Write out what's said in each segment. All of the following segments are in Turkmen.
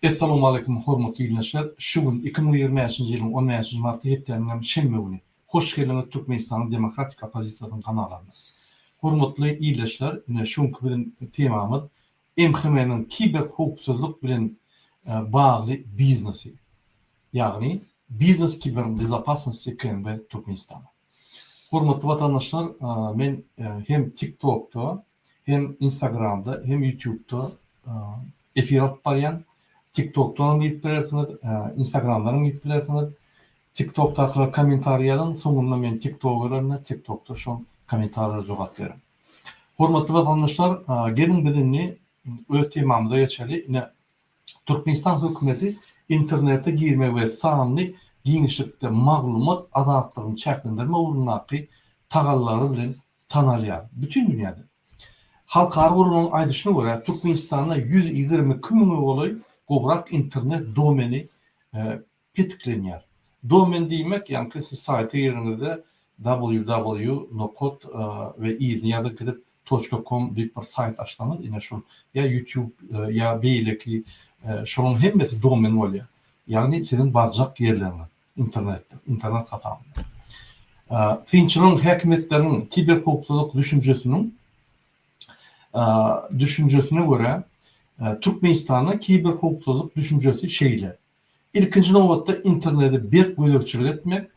Assalamu alaikum hormatly dinleyijiler. Şu gün 2025 ýylyň 15 marty hepdeniň şenme güni. Hoş geldiňiz Türkmenistanyň Demokratik Opozisiýasynyň kanalyna. Hormatly dinleyijiler, şu günkü biziň temamyz MHM'nin kiber hukukçylyk bilen bagly biznesi. Ýagny biznes kiber bezapasnosty kenbe Türkmenistana. Hormatly watandaşlar, men hem TikTok'ta, hem Instagram'da, hem YouTube'da efir alyp barýan. TikTok'tan gidip bilersiniz, Instagram'dan gidip bilersiniz. TikTok'ta komentariyadın sonunda men TikTok'larına TikTok'ta şon komentarlara jogap bererim. Hormatly watandaşlar, gelin bizinni öz temamyza geçeli. Ine Türkmenistan hökümeti internete girme ve sanly giňişlikde maglumat azatlygyny çäklendirme urunaky tagallary bilen tanalýar. Bütün dünýäde. Halkara gurulmaň aýdyşyna görä Türkmenistanda 122 miň boly gobrak internet domeni petiklenýär. Domen diýmek, ýani siz saýta ýerinde www.nokot we ýa-da gidip .com diýip bir saýt açsanız, ine şol ýa YouTube ýa beýleki şonuň hemmesi domen bolýar. Ýagny sizin barjak ýerleriňiz internetde, internet katamynda. Finçiniň häkimetleriniň kiber hukukçylyk düşünjesine göre Türkmenistan'a kiber hukukçylyk düşünjesi şeýle. İlkinji nowatda interneti bir gözekçilik etmek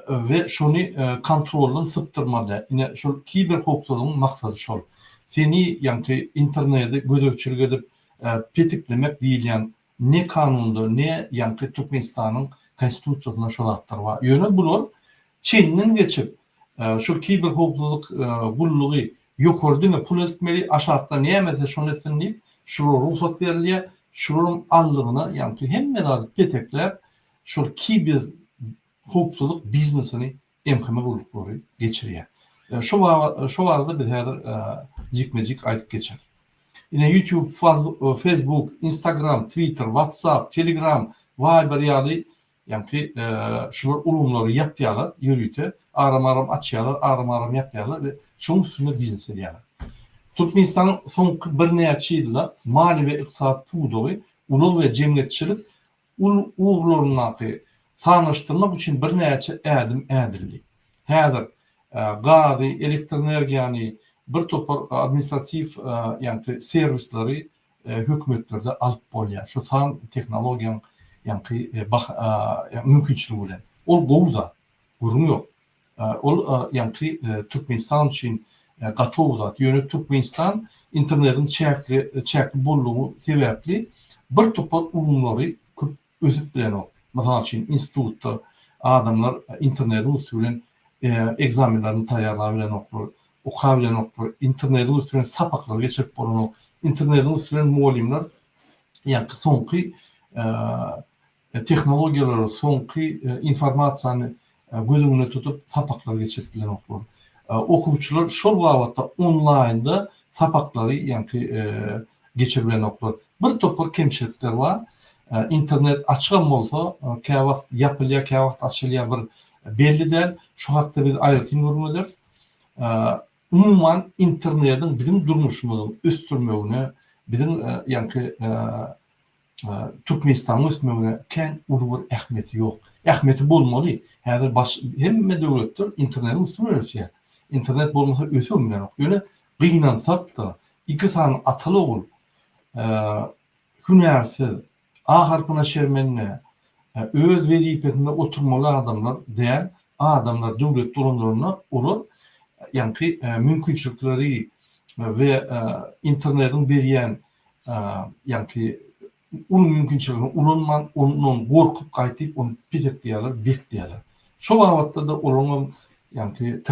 ve şonu kontrolden sıptırmada. Ine şol kiber hukukçylygyň maksady şol. Seni ýani interneti gözekçilik edip petiklemek diýilýän ne kanunda ne ýani Türkmenistanyň konstitusiýasyna şol atlar bar. Ýöne bular Çin'den geçip şol kiber hukukçylyk gullugy ýokardyňa pul etmeli, aşağıda näme şonu etsin diýip şol ruhsat berilýär. Şolun aldygyna ýani hemme petekler şol kiber hukukçylyk biznesini MHM gulluklary geçirýär. Şo arada biz häzir jikmejik aýdyp geçer. Ine YouTube, Facebook, Instagram, Twitter, WhatsApp, Telegram, Viber ýaly ýani şol ulumlary ýapýarlar, ýürüýte, aram açýarlar, aram ýapýarlar we şoň üstünde biznes edýärler. Türkmenistanyň soňky bir näçe ýylda mali we ykdysat pudowy, ulug we jemgyýetçilik uglaryny sanaşdyrmak üçin bir näçe ädim ädildi. Häzir gaz, elektr energiýany, bir topar administrativ ýani serwisleri hökümetlerde alyp bolýar. Şu san teknologiýaň ýani mümkinçiligi bilen. Ol gowda, gurun ýok. Ol ýani Türkmenistan üçin gatow zat. Ýöne Türkmenistan internetiň çäkli bollugy sebäpli bir topar ulumlary köp özüp bilen ok. Masalan üçin institutda adamlar internetiň üstünden egzamenlerini taýýarlap bilen oklar, okup bilen oklar, internetiň üstünden sapaklar geçirip bolan ok. Internetiň üstünden muallimler ýani soňky tehnologiýalary, soňky informasiýany gözüňe tutup sapaklar geçirip bilen oklar. Okuwçylar şol wagtda onlaýnda sapaklary ýani geçirilen oklar. Bir topar kemçilikler bar. İnternet açgan bolsa, käwagt ýapylýar, käwagt açylýar bir belli del. Şu hakda biz aýrytyň görmeliyiz. Umuman internetiň bizim durmuşymyzyň üstürmegine, bizim ýani Türkmenistanyň üstürmegine kän urgur ähmeti ýok. Ähmeti bolmaly. Häzir hemme döwletler internetiň üstürmegine. İnternet bolmasa ösüm bilen ok. Ýöne gynansak da iki san ataly ogul hünärsiz a harpyna şermenine öz wezipetinde oturmaly adamlar diýen adamlar döwlet durumlaryna olur ýani mümkinçilikleri we internetiň berýän ýani onun mümkinçiligini ulanman ondan gorkup gaýtyp onu petekleýärler, bekleýärler. Şo wagtda da olaňa ýani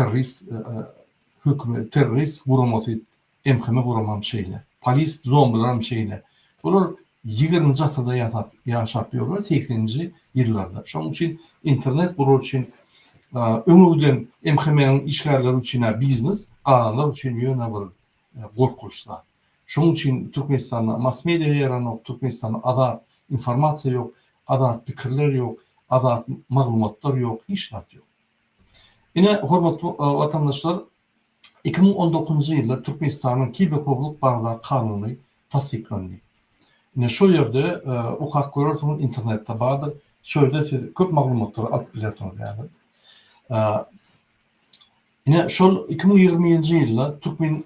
terörist gurulmasy MHM gurulman şeýle. Polis zombiler şeýle. Bular 20-nji asyrda ýaşap ýörler 80-nji ýyllarda. Şoň üçin internet bular üçin öňüden MHM'niň işgärleri üçin biznes, galanlar üçin ýöne bir gorkunçlar. Şoň üçin Türkmenistanda mass media ýaranok, Türkmenistanda azat informasiýa ýok, azat pikirler ýok, azat maglumatlar ýok, hiç nat ýok. Ine hormatly watandaşlar, 2019-njy ýylda Türkmenistanyň kiber hukuk barada kanuny tasdiklendi. Ine şu yerde ukak görürsünüz internette bardır. Şöyle siz köp maglumatlar alıp bilersiniz yani. Ine şol 2020-nji ýylda Türkmen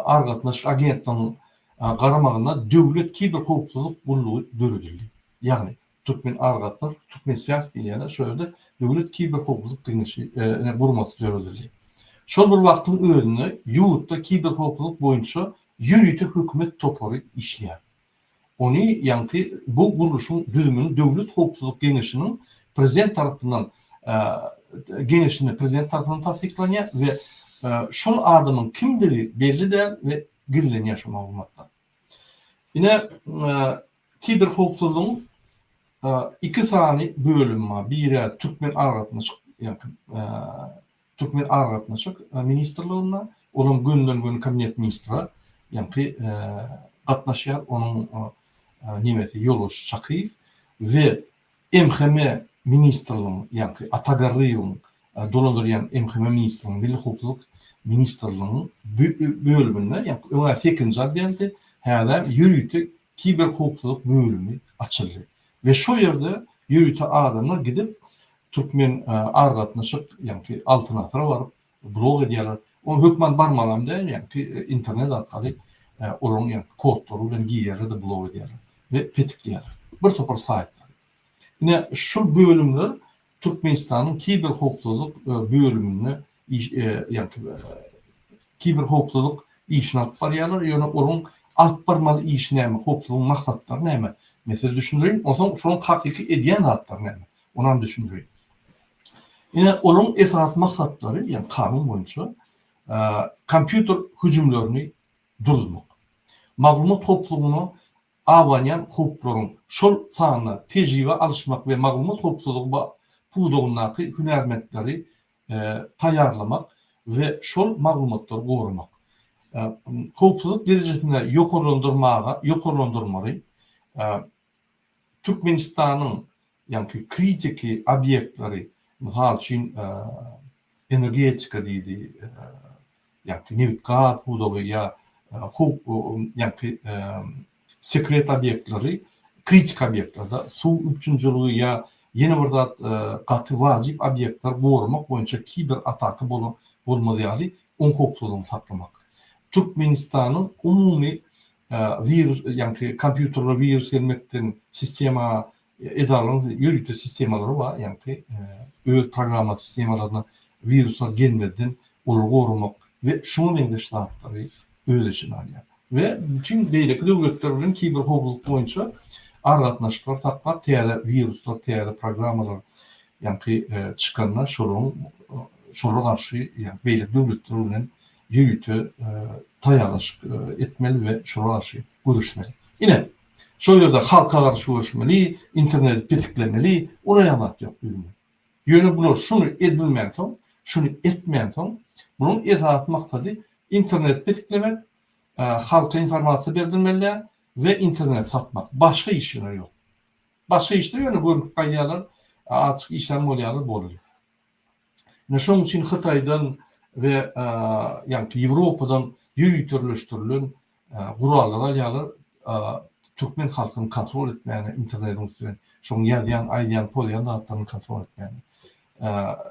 argatnaşyk agentliğinin garamagyna döwlet kiber howpsuzlyk gullugy döredildi. Ýagny Türkmen argatnaşyk Türkmen siyasi ýa-da şöyle döwlet kiber howpsuzlyk giňişi gurmasy döredildi. Şol bir wagtyň özünde ýurtda kiber howpsuzlyk boýunça ýürüýte hökümet topory işleýär. Ony ýanky bu guruluşyň düzümini döwlet howpsuzlyk giňişiniň prezident tarapyndan prezident tarafından tasdiklanýar we şol adamın kimdiri belli däl we gizlenýär şu maglumatlar. Ine kiber howpsuzlygyň iki sany bölüm var. Biri Türkmen argatnaşyk Türkmen argatnaşyk ministrligine, onun günden gün kabinet ministri ýanky gatnaşýar, onun nimeti Ýoldaş Çakyýew we MHM ministrliginiň ýanky Atagarryýewiň dolandyrýan MHM ministrliginiň Milli howpsuzlyk ministrliginiň bölüminde ýanky öňe sekinji geldi. Häzir ýürüýte kiber howpsuzlyk bölümi açyldy. Ve şu yerde ýürüýte adamlar gidip Türkmen argatnaşyk ýanky altynasra baryp blog edýärler. O hökmen barmalam da ýanky internet arkaly olaryň ýanky kodlary bilen giýerler blog edýärler we petikleýärler. Bir topar saytlar. Ine şu bölümler Türkmenistanyň kiber howpsuzlyk bölümine ýanky kiber howpsuzlyk işini alyp barýarlar. Ýöne olaryň alyp barmaly iş näme, howpsuzlyk maksatlary näme? Mesela düşündüreyim, ondan şunun hakiki edýän zatlar näme? Onam düşündüreyim. Ine onun esas maksatları, yani kanun boyunca kompüter hücumlaryny durdurmak. Maglumat howpsuzlygyny awanyan howplaryň şol sanyna tejribe alışmak ve maglumat howpsuzlygy puwdugyndaky hünärmendleri taýýarlamak ve şol maglumatlary gorumak. Howpsuzlyk derejesinde ýokarlandyrmaly Türkmenistanyň ýanky kritiki obyektleri, misal üçin energetika diýdi, ýanky neft gaz puwdugy ýa ýanky sekret obyektleri, kritik obyektlarda suw üçinçiligi ýa ýene bir zat gaty wajyp obyektler gorumak boýunça kiber ataka bolmadyýaly on howpsuzlygyny saklamak. Türkmenistanyň umumy virus, ýanky kompüterler virus gelmekden sistema edalaryň ýürüýte sistemalary bar, ýanky öz programma sistemalaryna viruslar gelmeden olary gorumak we şunu meňdeşlary öz içine alýar. Ve bütün beýleki döwletler bilen kiber howpsuzlyk boýunça argatnaşyklar saklap, täze viruslar, täze programmalar ýanky çykanlar şolara garşy ýa beýleki döwletler bilen ýürüýte taýýarlaş etmeli we şolara garşy görüşmeli. Ine şu ýerde halka garşy görüşmeli, internet petiklemeli, ona ýanat ýok bilme. Ýöne bular şunu edilmeýän soň, şunu etmeýän soň, bunyň esas maksady internet petiklemek, halka informasiýa berdirmeli ve internet satmak. Başka işler yok. Başka işler ýöne görüp gaýýarlar, açyk işler bolýarlar. Şoň üçin Hytaýdan ve ýanky Ýewropadan ýürüýtürleşdirilen gurallar alýarlar, Türkmen halkyny kontrol etmäni internetiň üstüne, şoň ýazýan, aýdýan, polýan zatlaryny kontrol etmäni.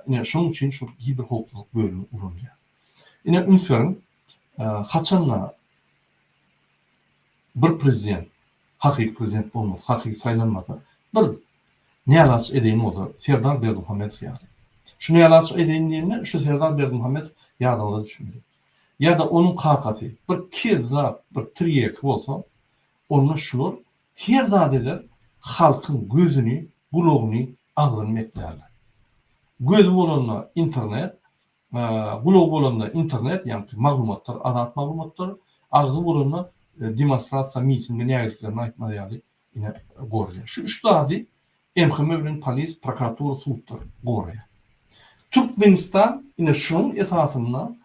Ine şoň üçin şu kiber howpsuzlyk bölümi uranýar. Ine ünsüň haçanla bir prezident, hakiki prezident bolmaz, hakiki saýlanmasa, bir nälaç edeýin bolsa, Serdar Berdimuhammedow ýaly. Şu nälaç edeýin diýende, şu Serdar Berdimuhammedow ýadyňda düşündi. Ýa-da onuň kakasy bir keza, bir triýek bolsa, onu şular her zat eder, halkın gözünü, gulagyny, agzyny meklerler. Göz bolanla internet, gulag bolanla internet, ýanky maglumatlar, adat maglumatlar, agzy bolanla demonstrasiýa, mitinge nägeliklerini aýtmaýaly ine gorýar. Şu üç zady MHM bilen polis, prokuratura, sudlar gorýar. Türkmenistan ine şunun esasynda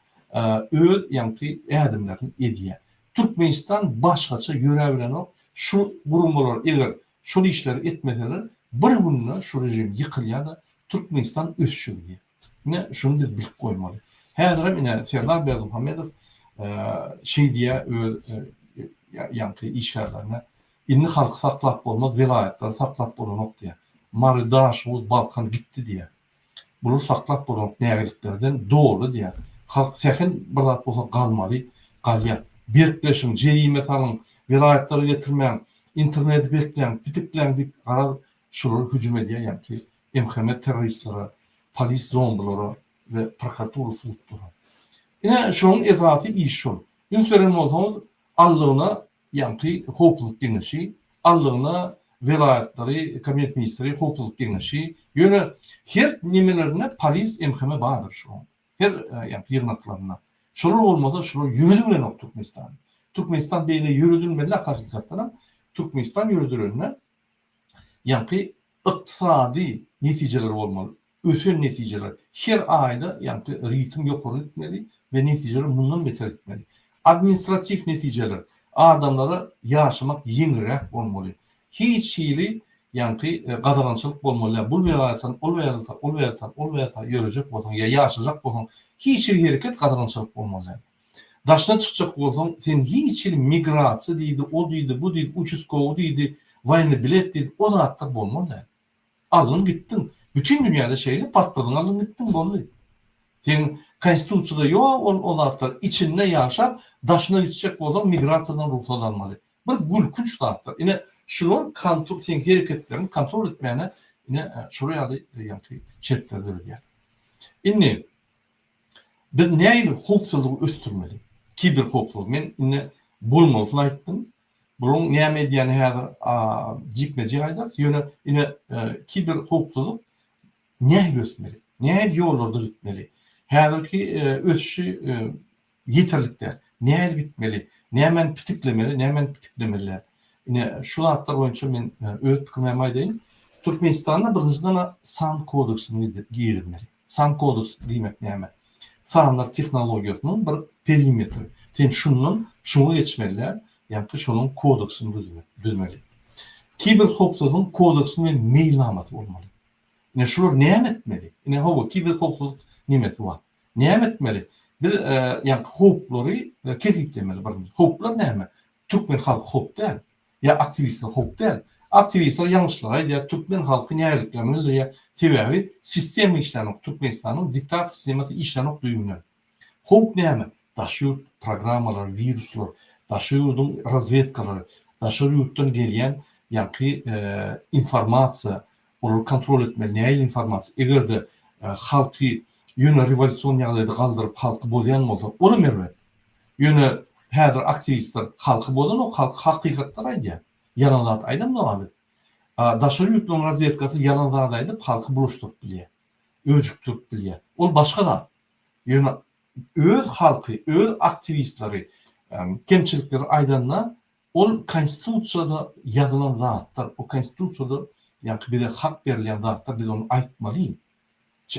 öz ýanky ädimlerini edýär. Türkmenistan başgaça ýörebilen şu gurumlar eger şu işleri etmeseler bir günde şu rejim ýykylýar da Türkmenistan ösüşýär. Ne şunu biz bilip goýmaly. Häzir ine Serdar Berdimuhammedow şey diye yankı işgärlerine inni halk saklap bolmaz, velayetler saklap bolanok diye. Mary Dashwood Balkan gitti diye. Bunu saklap bolanok nägeliklerden doğru diye. Halk sehin bir zat bolsa galmaly, galya. Birleşim, jerime salın, velayetleri getirmeyen, interneti bekleyen, bitikleyen dip ara şular hücum ediyor yankı. MHM teröristleri, polis zombileri ve prokuratura tuttular. Yine şunun esafi iş şol. Ünsören olsanız allığına yankı hukuk genişi, allığına velayetleri, kabinet ministeri hukuk genişi, yöne her nimelerine polis MHM bağıdır şu an. Her yankı yırnaklarına. Şolar olmasa şolar yürüdüğüne nok Türkmenistan. Türkmenistan beyle yürüdülmeli hakikaten. Türkmenistan yürüdülmeli. Yankı iktisadi neticeler olmalı. Ötön neticeler. Her ayda yankı ritim yukarı gitmeli ve neticeler bundan beter etmeli. Administratif neticeler. Adamlara yaşamak yenirak olmalı. Hiç şeyli yankı qadağançılık olmalı. Bu velayettan, ol velayettan yürüyecek olsan, ya yaşayacak olsan, hiç hareket qadağançılık olmalı. Daşına çıkacak olsan, sen hiç migrasiya deydi, o deydi, bu deydi, uçuskovu deydi, vayını bilet deydi, o zatlar olmalı. Alın gittin. Bütün dünyada şeyle patladın, alın gittin bolly. Senin konstitusiyada yok o zatlar içinde yaşap, daşına gidecek olsan migrasiyadan ruhsat almalı. Bir gülkünç zatlar. Yine şular kontrol, senin hareketlerini kontrol etmeyene yine şuraya da yankı şertler öyle. Yine biz neyle hukukçılığı östürmeli? Kiber hukukçılığı. Men yine bulmalısını ayttım. Bunun näme diýeni häzir jipmeji gaýdar. Yine kiber hukukçılık näme ösmeli? Näme ýollarda gitmeli? Häzirki ösüşi ýeterlikler. Näme gitmeli? Näme pitiklemeli? Yine şu zatlar boýunça men öz pikirimi aýdaýyn. Türkmenistanda birinjiden san kodeksini giýirilmeli. San kodeks diýmek näme? Sanlar texnologiýasynyň bir perimetri. Sen şunu geçmeliler. Yankı şunun kodeksini düzmeli. Kiber hukukçuluğun kodeksini ve mailnaması olmalı. Ne şular näme etmeli? Ne hava kiber hukukçuluk nimesi var? Näme etmeli? Biz yankı hukukları kesiklemeli. Hukuklar näme? Türkmen halkı hukuk değil. Ya aktivistler hukuk değil. Aktivistler yanlışlara ya Türkmen halkı näerliklerini ya tevavi sistem işlerini Türkmenistan'ın diktat sistemi işlerini duyumlar. Hukuk näme? Daşyurt programmalar, viruslar, daşyurdun razvedkaları, daşyurtdan gelýän yankı informasiýa, onu kontrol etmeli, näil informasiýa. Egerde halky ýöne revolýusiýon ýagdaýda galdyryp halky bozýan bolsa, onu merwet. Ýöne häzir aktivistler halky bolan, o halk hakykatlar aýdýar. Yalan zat aýdam da. Daşyurtdan razvedkasy yalan zat aýdyp halky buluşdyryp bilýär. Öjükdirip bilýär. Ol başga zat. Ýöne öz halky, öz aktivistleri kemçilikleri aýdanlar, ol konstitusiýada ýazylan zatlar, o konstitusiýada ýa-ni bize hak berilýän zatlar, biz onu aýtmaly.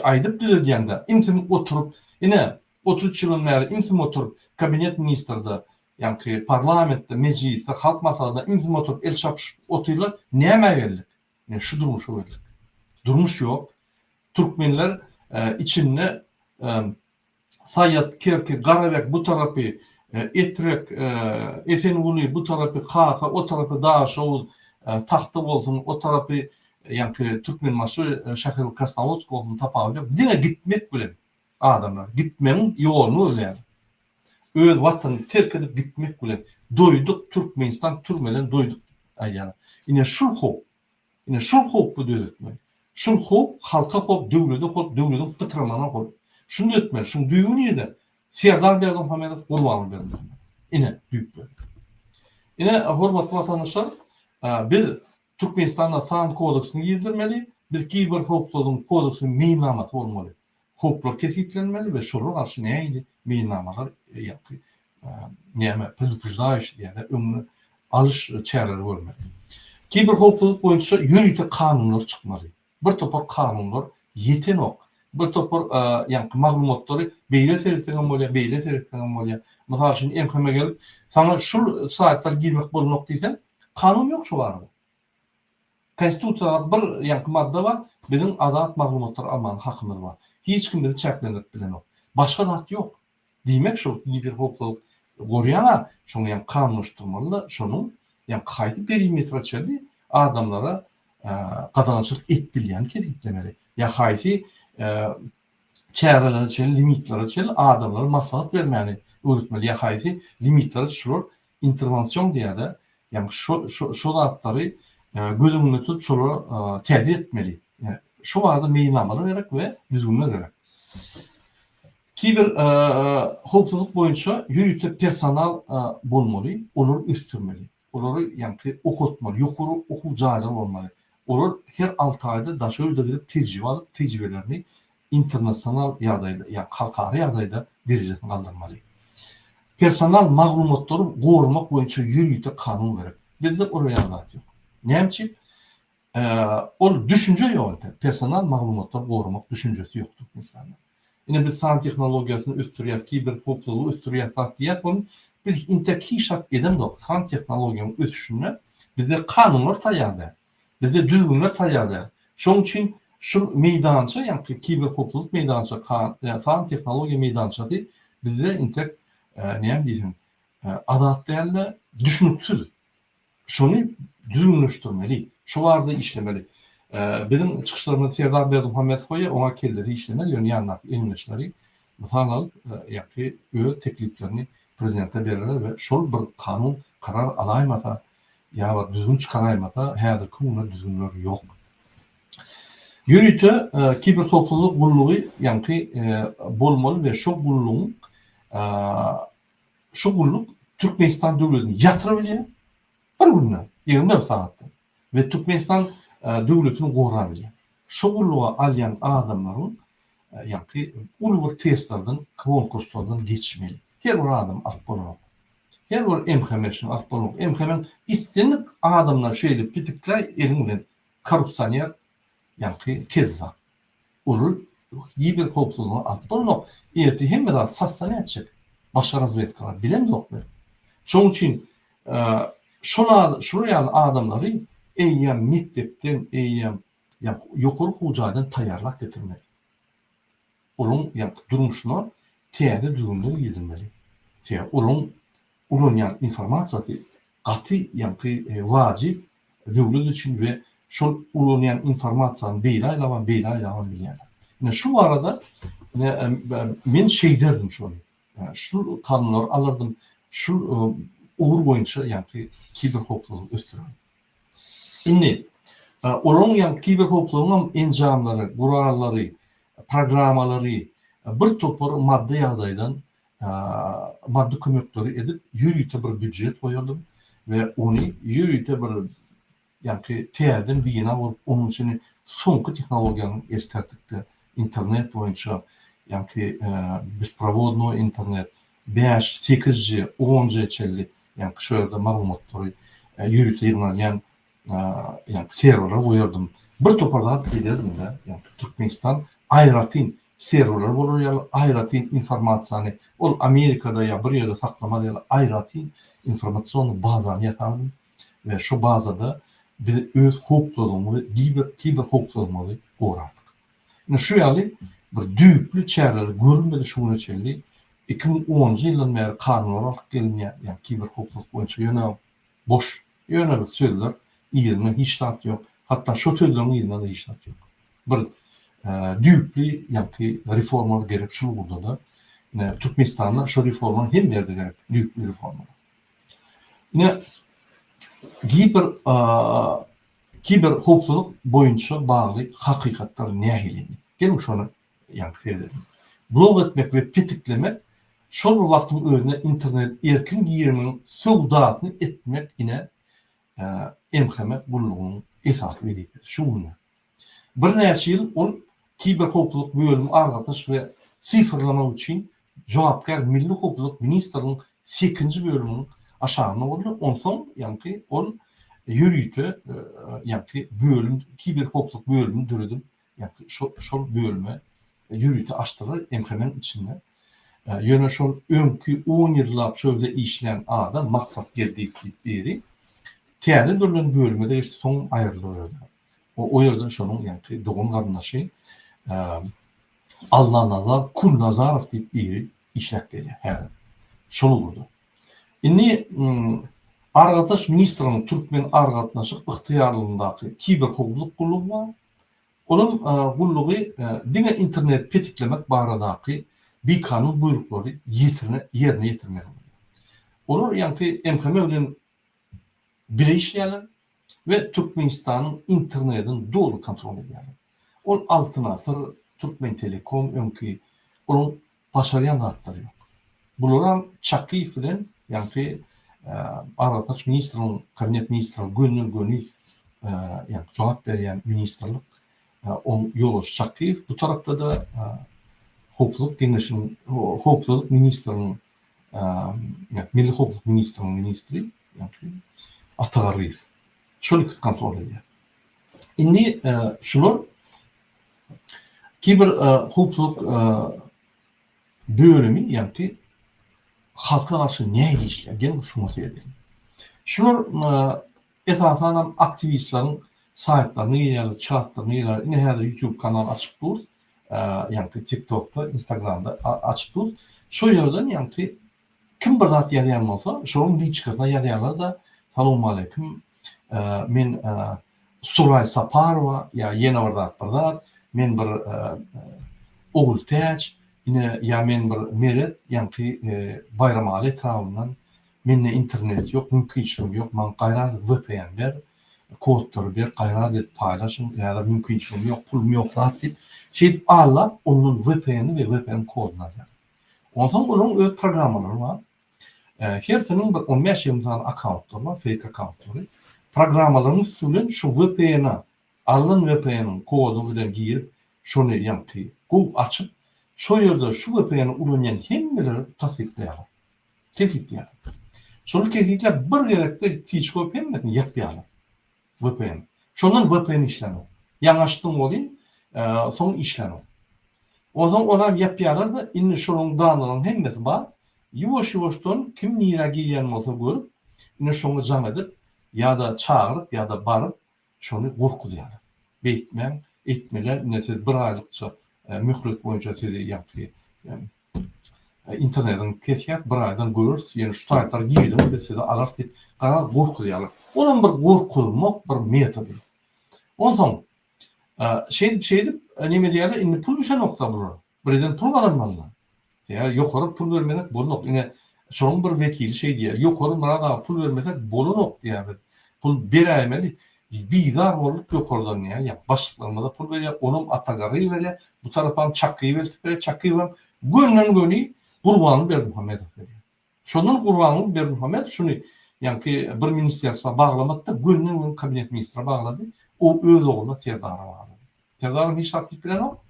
Aýdyp düzelýände, imsin oturup, ine 33 ýylyň bäri imsin oturup kabinet ministrde, ýa-ni parlamentde, meclisde, halk masalada imsin oturup el çapyşyp oturýarlar, näme berlik? Ne şu durmuş berlik. Durmuş ýok. Türkmenler içinde Sayyat, Kerki, Garabek bu tarafı, Etrek, Efenuli bu tarafı, Kaka, o tarafı Daşoğuz, Tahtı olsun, o tarafı yankı Türkmen maçı Şahir Kasnavolsk olsun tapağılıyor. Dine gitmek bilen adamlar. Gitmenin yolunu öyle. Öz vatanı terk edip gitmek bilen. Doyduk Türkmenistan, Türkmeden doyduk. Yani. Yine şulhop bu devletme. Şulhop halka hop, devletin kıtramana hop. Şunu etmeli, şunu düýüň ýerde Serdar Berdimuhammedow gurbanly berdi. Ine düýüp berdi. Ine hormatly watandaşlar, biz Türkmenistanda san kodeksini ýerdirmeli, biz kiber hukukçylygyň kodeksini meýnamasy bolmaly. Hukuklar kesitlenmeli we şolar garşy näýdi? Meýnamalar ýa-ni näme predupujdaýyş ýa-da öňüne alyş çäreleri bolmaly. Kiber hukukçylyk boýunça ýürüýte kanunlar çykmaly. Bir topar kanunlar ýetenok. Bir topar yankı maglumatlary beýle seretdiňem bolýar. Mysal üçin MHM gelip sana şu saatlar girmek bolmak diýsen, kanun ýok şu barada. Konstitusiýada bir yankı madda bar, bizim azat maglumatlar alman hakymyz bar. Hiç kim bizi çäklendirip bilen ok. Başga zat ýok. Diýmek şu bir hukuk gorýana şonu ýa kanunlaşdyrmaly, şonu ýa haýsy perimetre çeldi adamlara gadagançylyk etdirýän kesiklemeli. Ýa haýsy çäreler çel limitler çel adamlara maslahat bermäni öwrütmeli. Ýa haýsy limitler şular intervensiyon diýerde ýa şu zatları gözüňde tutup şolara täzir etmeli. Şu arada meýnamalar gerek we düzgünler gerek. Kiber hukuk boyunça ýürüte personal bolmaly, olar üstürmeli. Olary ýa-ni okutmaly, ýokary okuw jaýlary bolmaly. Olar her 6 aýda daşa ýurda gidip tejribe alyp, tejribelerini internasional ýagdaýda, ýa halkary ýagdaýda derejesine galdyrmaly. Personal maglumatlary gorumak boyunça ýürüte kanun gerek. Bizde oraya ýagdaý ýok. Näçe? Ol düşünje ýok. Personal maglumatlar gorumak düşünjesi ýokdur insanlar. Yine biz san teknologiýasyny üstürýär, kiber hukuklugy üstürýär diýär, onu biz interkişat edem dok. San teknologiýanyň ötüşüne bizde kanunlar taýýardy. Bizde düzgünler taýýardy. Şoň üçin şu meýdança, ýa-ni kiber hukukluk meýdança, san teknologiýa meýdançasy bizde näme diýelim, adat däl düşünüpsüz. Şonu düzgünleşdirmeli, şu arada işlemeli. Benim çıkışlarımda Serdar Berdimuhammed Hoya ona kelleri işlemeli, ýöne ýanlak ilmiçleri mesela ýa-ki öz tekliplerini prezidente bererler we şol bir kanun karar alaýmasa ýa düzgün çykaraýmasa häzir kimler düzgünler ýok. Ýürüte kiber hukuklyk gullugy ýa-ki bolmaly we şu gullugyň şu gulluk Türkmenistan döwletini ýatyryp bilýär. Bir günden 24 saatda ve Türkmenistan döwletini goýan bilýär. Şu gulluga alýan adamlaryň ýa-ki uly bir testlerden, konkurslardan geçmeli. Her bir adam akbolok. Her bir emhemeşin akbolok. Emhemen istinlik adamlar şeýle pitikler elin bilen korrupsiýer ýa-ki kezza. Uly ýybyr hukuklygy akbolok. Erti hemme sassany etjek. Başga razvedkalar bilemdoklar. Şoň üçin şuraya adamları eýýän mektepden, eýýän ýokary hujadan taýýarlak getirmeli. Onun durmuşuna täze düzgünligi ýetirmeli. Onun informasiýasy gaty wajib döwlet üçin we şol ulanýan informasiýany beýle bilýär. Şu arada men şey derdim şonu. Şu kanunlar alırdım, şu uğur boyunca kiber hukukluğu üstürüyor. Şimdi onun kiber hukukluğunun encamları, kuralları, programmaları bir topar maddi ýagdaýdan maddi kömekleri edip ýürüte bir büdjet koyalım ve onu ýürüte bir täzeden bina bolup onun üçin soňky tehnologiýanyň ertertikde internet boyunça besprovодной internet 5, 8G, 10G çelli şöyle maglumatlary ýürütilýän serwerler goýardym. Bir toparlap giderdim-de, Türkmenistan aýratyn serwerler bolýar, aýratyn informasiýany, ol Amerikada ýa bir ýerde saklama diýil, aýratyn informasiýony bazany ýatardy we şu bazada biz öz hukuklarymyzy, kiber hukuklarymyzy goýardyk. Şu ýaly bir düýplü çäreler görünmedi şuňa çeldi. 2010 ýylyň bäri kanunlar gelýär, kiber hukuk boýunça ýöne boş, ýöne sözler, ýerine hiç tat ýok. Hatda şu sözleriň ýerine hiç tat ýok. Bir düýplü reformalar gerek şu burada da Türkmenistanda şu reformalar hem ýerde gerek, düýplü reformalar. Ine kiber hukuk boýunça bagly hakykatlar nähili? Gelin şonu seyredelim. Blog etmek ve pitiklemek şol bir wagtyň özüne internet erkin girişiniň sowdasyny etmek ine emheme gullugynyň esasy edip şuňa. Bir näçe ýyl ol kiber hukuk bölümi argatyş we sifirlama üçin jogapkar milli hukuk ministriniň 8-nji bölüminiň aşagyna boldy. Onsoň ol ýürüte bölüm kiber hukuk bölümini döredip şol bölüme ýürüte açdylar emhemen içinde. Ýöne şol öňkü 10 ýyllap şöyle işleyen adam maksat geldi biri. Täze durulan bölümde işte soň aýrylýar. O ýerden şonuň dogum garyndaşy Allah Nazar, Kul Nazarow diýip biri işläp gelýär. Şol boldy. Inni Argataş ministrinin Türkmen argatnaşyk ıhtiyarlığındaky kiber hukuk gullugy var. Onun gullugy diňe internet petiklemek baradaky bir kanun buyrukları yerine yetirmek. Olur yani MKM bilen bire işleýärler ve Türkmenistan'ın internetin dolu kontrol edýärler. Ol altına sır Türkmen Telekom öňki onun başarýan zatları yok. Bulara Çakiýew bilen yani Argataş ministrinin kabinet ministri gönül yani cevap veren ministerlik on Yolos Çakiýew bu tarafta da Hukuk Deňeşiniň Hukuk ministrinin Milli Hukuk ministrinin ministri yani Atagariýew şol kontrol edýär. Indi şular kiber hukuk bölümi yani halka karşı näme işler? Gelin şunu edelim. Şular esasen aktivistlerin saytlarını ýa-da chatlaryny ýa-da ine her YouTube kanal açıp dur. Yani TikTok'ta, Instagram'da açıp dur. Şu yerden yani kim bir zat ýazýan bolsa, şonuň liçkasına ýazýarlar da "Salam aleykum. Men Suray Saparova ýa ýene bir zat, men bir ogul täç, ine ýa men bir meret, ýani Bayramaly tarapyndan mende internet ýok, mümkinçiligim ýok, man gaýrat VPN ber, kodlar ber, gaýrat edip paýlaşyň ýa-da mümkinçiligim ýok, pulum ýok zat diýip şeýdip alap, onuň VPN-i we VPN koduny alýar. Ondan onuň öz programmalary bar. Her seniň bir 15-20 tane accountlar bar, fake accountlar. Programmalaryň üstünden şu VPN-i, alynan VPN-iň koduny bilen girip, şonu ýani Google açyp, şu ýerde şu VPN-i ulanýan hemmeleri tasdikleýär. Tehditler. Şol tehditler bir gerekde tiçko hemmetini ýapýarlar. VPN. Şondan VPN işlenir. Ýaňaşdyň bolýan, soň işlenir. Ozan olar ýapýarlar da indi şonuň danylaryň hemmesi bar. Ýuwaş-ýuwaşdan kim nira gelýän bolsa görüp, indi şonu jam edip ýa-da çağırıp ýa-da baryp şonu gorkudýar. Beýtmän, etmeler, näse bir aýlykça mühlet boýunça sizi ýapdy. İnternetin kesiyat bir aydan görürüz. Yani şu taraflar giydin, biz size alar deyip karar gorkudýarlar. Onun bir gorkulmak bir metodu. Ondan şeydip neme diýerler, indi pul düşen nokta bulur. Birden pul alınmalı. Ya ýokary pul vermenek bolunok. Ine şonuň bir wekili şey diýär. Ýokary barada pul vermenek bolunok diýär. Pul berämeli. Bizar bolup ýokardan ýa başlyklarymyzda pul berýär, onuň atagary berýär. Bu tarapdan Çakiýew berýär. Çakiýew gönnen Gurbany Berdimuhammedow berýär. Şonun Gurbany Berdimuhammedow şunu yani bir ministersiýa baglamakda gönnen kabinet ministri baglady. O öz oğluna Serdara baglady. Serdara hiç aktif bilen ok.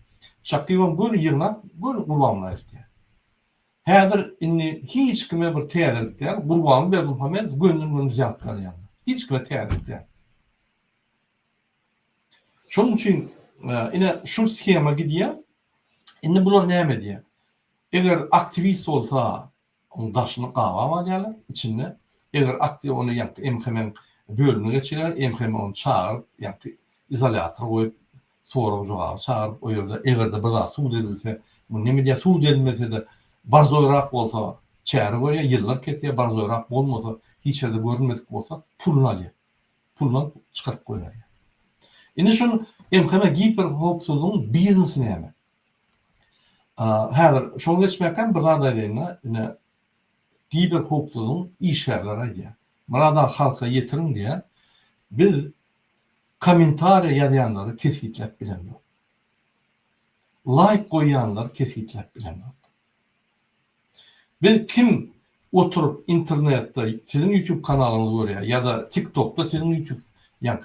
Çakiýew göl ýygnap, göl Gurbanyna etdi. Häzir inni hiç kime bir täzelik diýär. Gurbany Berdimuhammedow gönnen ziyat garýar. Hiç kime täzelik diýär. Şonuň üçin ine şu skema gidýär. Indi bular näme diýär? Eger aktivist bolsa, onuň daşyny gawa diýerler içinde. Eger aktiv onu ýa-da MKM bölümine geçirler, MKM onu çağırıp, ýa-da izolator goýup, soraw jogap çağırıp, o ýerde egerde bir zat suw edilse, bu neme diýär, suw edilmese-de barzoýrak bolsa, çäre görýär, ýyllar kesýär, barzoýrak bolmasa, hiç ýerde görünmedik bolsa, puluny alýar. Puluny çykaryp goýar. Indi şonu MKM giper hukukçylygyň biznesini näme? Häzir şoňa geçmekden bir zat aýdýan, giper hukukçylygyň işgärleri aýdýar. Murada halka ýetirin diýär. Biz kommentariýa ýazýanlary keskitlep bilendir. Like goýanlar keskitlep bilendir. Biz kim oturup internetde sizin YouTube kanalyňyzy görýär ýa-da TikTok'ta sizin YouTube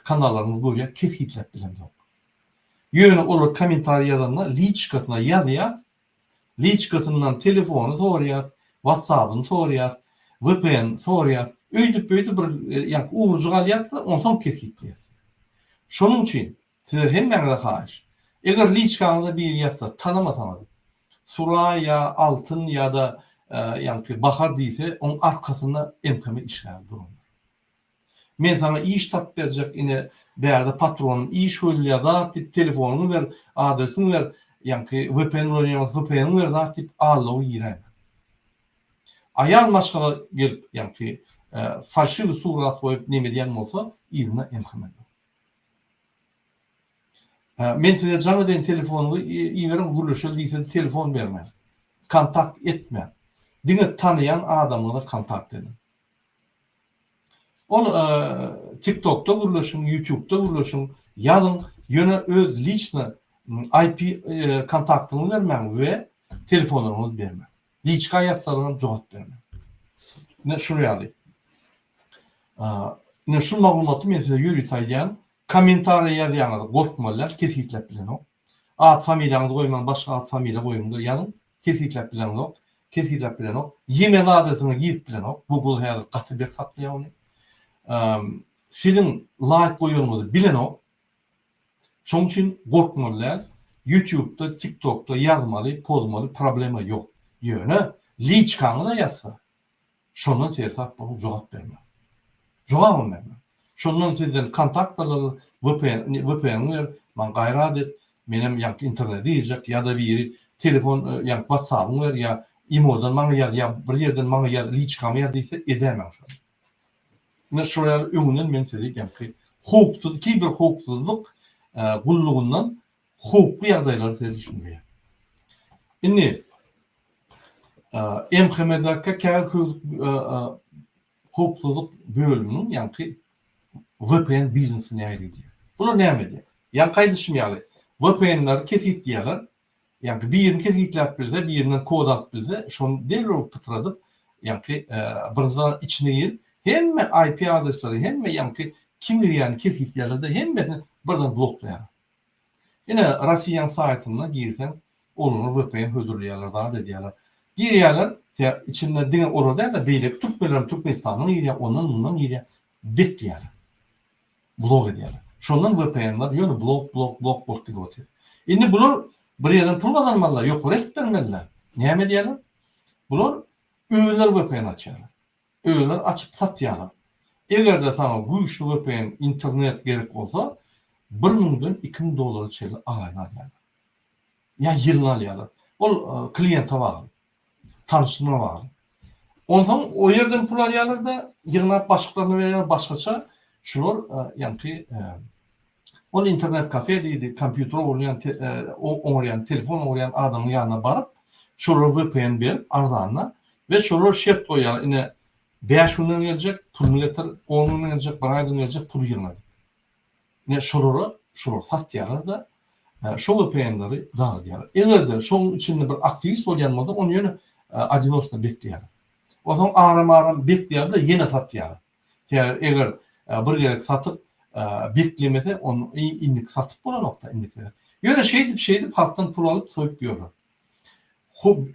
kanallarınızı görýär, keskitlep bilendir. Ýöne olar kommentariýa ýazanlar liçkasyna ýazýar. Liçkasyndan telefonu soraýar, WhatsApp'yny soraýar, VPN soraýar. Öýdüp bir uğurcu galýarsa, ondan keskitleyýär. Şonuň üçin size hemmäňe haýyş. Eger liçkanyňda bir ýazsa, tanamasanız, Suray ýa Altyn ýa-da Bahar diýse, onuň arkasyna MKM işgär durur. Men sana iş tap berjek, ine bärde patronun iş öýdülýär zat diýip telefonuny ber, adresini ver, VPN ver zat diýip allaw ýerä. Ayal maşgala gelip yani falşiv surat koyup neme diyen olsa ilina emhemen. Men size canlı den telefonumu iyi verin guruluşu diýse telefon berme. Kontakt etme. Diňe tanıyan adamla da kontakt edin. Ol TikTok'ta guruluşun, YouTube'da guruluşun ýa-da ýöne öz liçna IP kontaktyny bermeň we telefonuňyzy bermeň. Liçka ýatsalarına jogap bermeň. Ne şunu ýaly. Ne şu maglumaty men size ýürütäýän komentariýa ýazýanlar, gorkmalar kesitlep bilen o. Ad familiýaňyzy goýmaň, başga ad familiýa goýmaň, ýa-da kesitlep bilen o. Kesitlep bilen o. Email adresini girip bilen o. Google häzir gatyp saklaýar ony. Sizin like goýuňyzy bilen o. Şoň üçin gorkmalar YouTube'da, TikTok'da ýazmaly, pozmaly problema ýok. Ýöne liçkany da ýazsa. Şondan sersap bolup jogap berme. Jogap berme. Şondan sizden kontaktlar VPN ver, man gaýrat et, menem ýa internet diýjek ýa-da bir ýeri telefon ýa WhatsApp ver ýa imodan maňa ýa bir ýerden maňa ýa liçkamy ýadysa edemem şo. Ne şoýa öňünden men size ýa-ki hukuk, kiber hukuksuzlyk gullugundan hukukly ýagdaýlary size düşünýär. Indi MHM'daki kär hukuksuzlyk bölüminiň ýa-ki VPN biznesini ýaýdyr. Bular näme diýär? Ýa gaýdyşym ýaly. VPN'ler kesit diýerler. Ýa-ki bir ýerini kesitlep bilse, bir ýerinden kod alyp bilse, şonu derlew pytradyp, ýa-ki birinjiden içine girip, hemme IP adresleri, hemme ýa-ki kim ýa-ni kesit diýerler, hemmesini birden bloklaýar. Ine Russiýan saytyna girsen, onu VPN hödürleýärler da diýerler. Girýärler, içinde diňe orada da beýlek Türkmenistanyň ýa ondan ýa bekleýär. Blog edýär. Şondan VPN'ler ýöne blog bolýar. Indi bular bir ýerden pul gazanmalar, ýok rest bermeliler. Näme diýerler? Bular öýler VPN açýarlar. Öýler açyp satýarlar. Egerde sana bu üçlü VPN internet gerek bolsa, $1000'dan $2000 çeli aýlanýar. Ya ýylyna alýarlar. Ol klienta bar. Tanışma bar. Ondan o yerden pul alýarlar da ýygnap başlyklaryna berýär başgaça. Şular ýa-ki ol internet kafe diýdi, kompýuter bolýan, oňraýan, telefon oňraýan adamyň ýanyna baryp, şular VPN berip arzanna we şular şert goýar. Ine 5 günden geljek, pulny getir, 10 günden geljek, 1 aýdan geljek, pul ýygnady. Ne şular satýarlar da şo VPN-leri dağıdýar. Egerde şoň içinde bir aktivist bolýan bolsa, onu ýöne adinoşda bekleýär. Oňa aram bekleýär da ýene satýar. Eger bir gerek satyp beklemese onu indik satyp bolan nokta indikler. Ýöne şeýdip halkdan pul alyp soýup ýörler.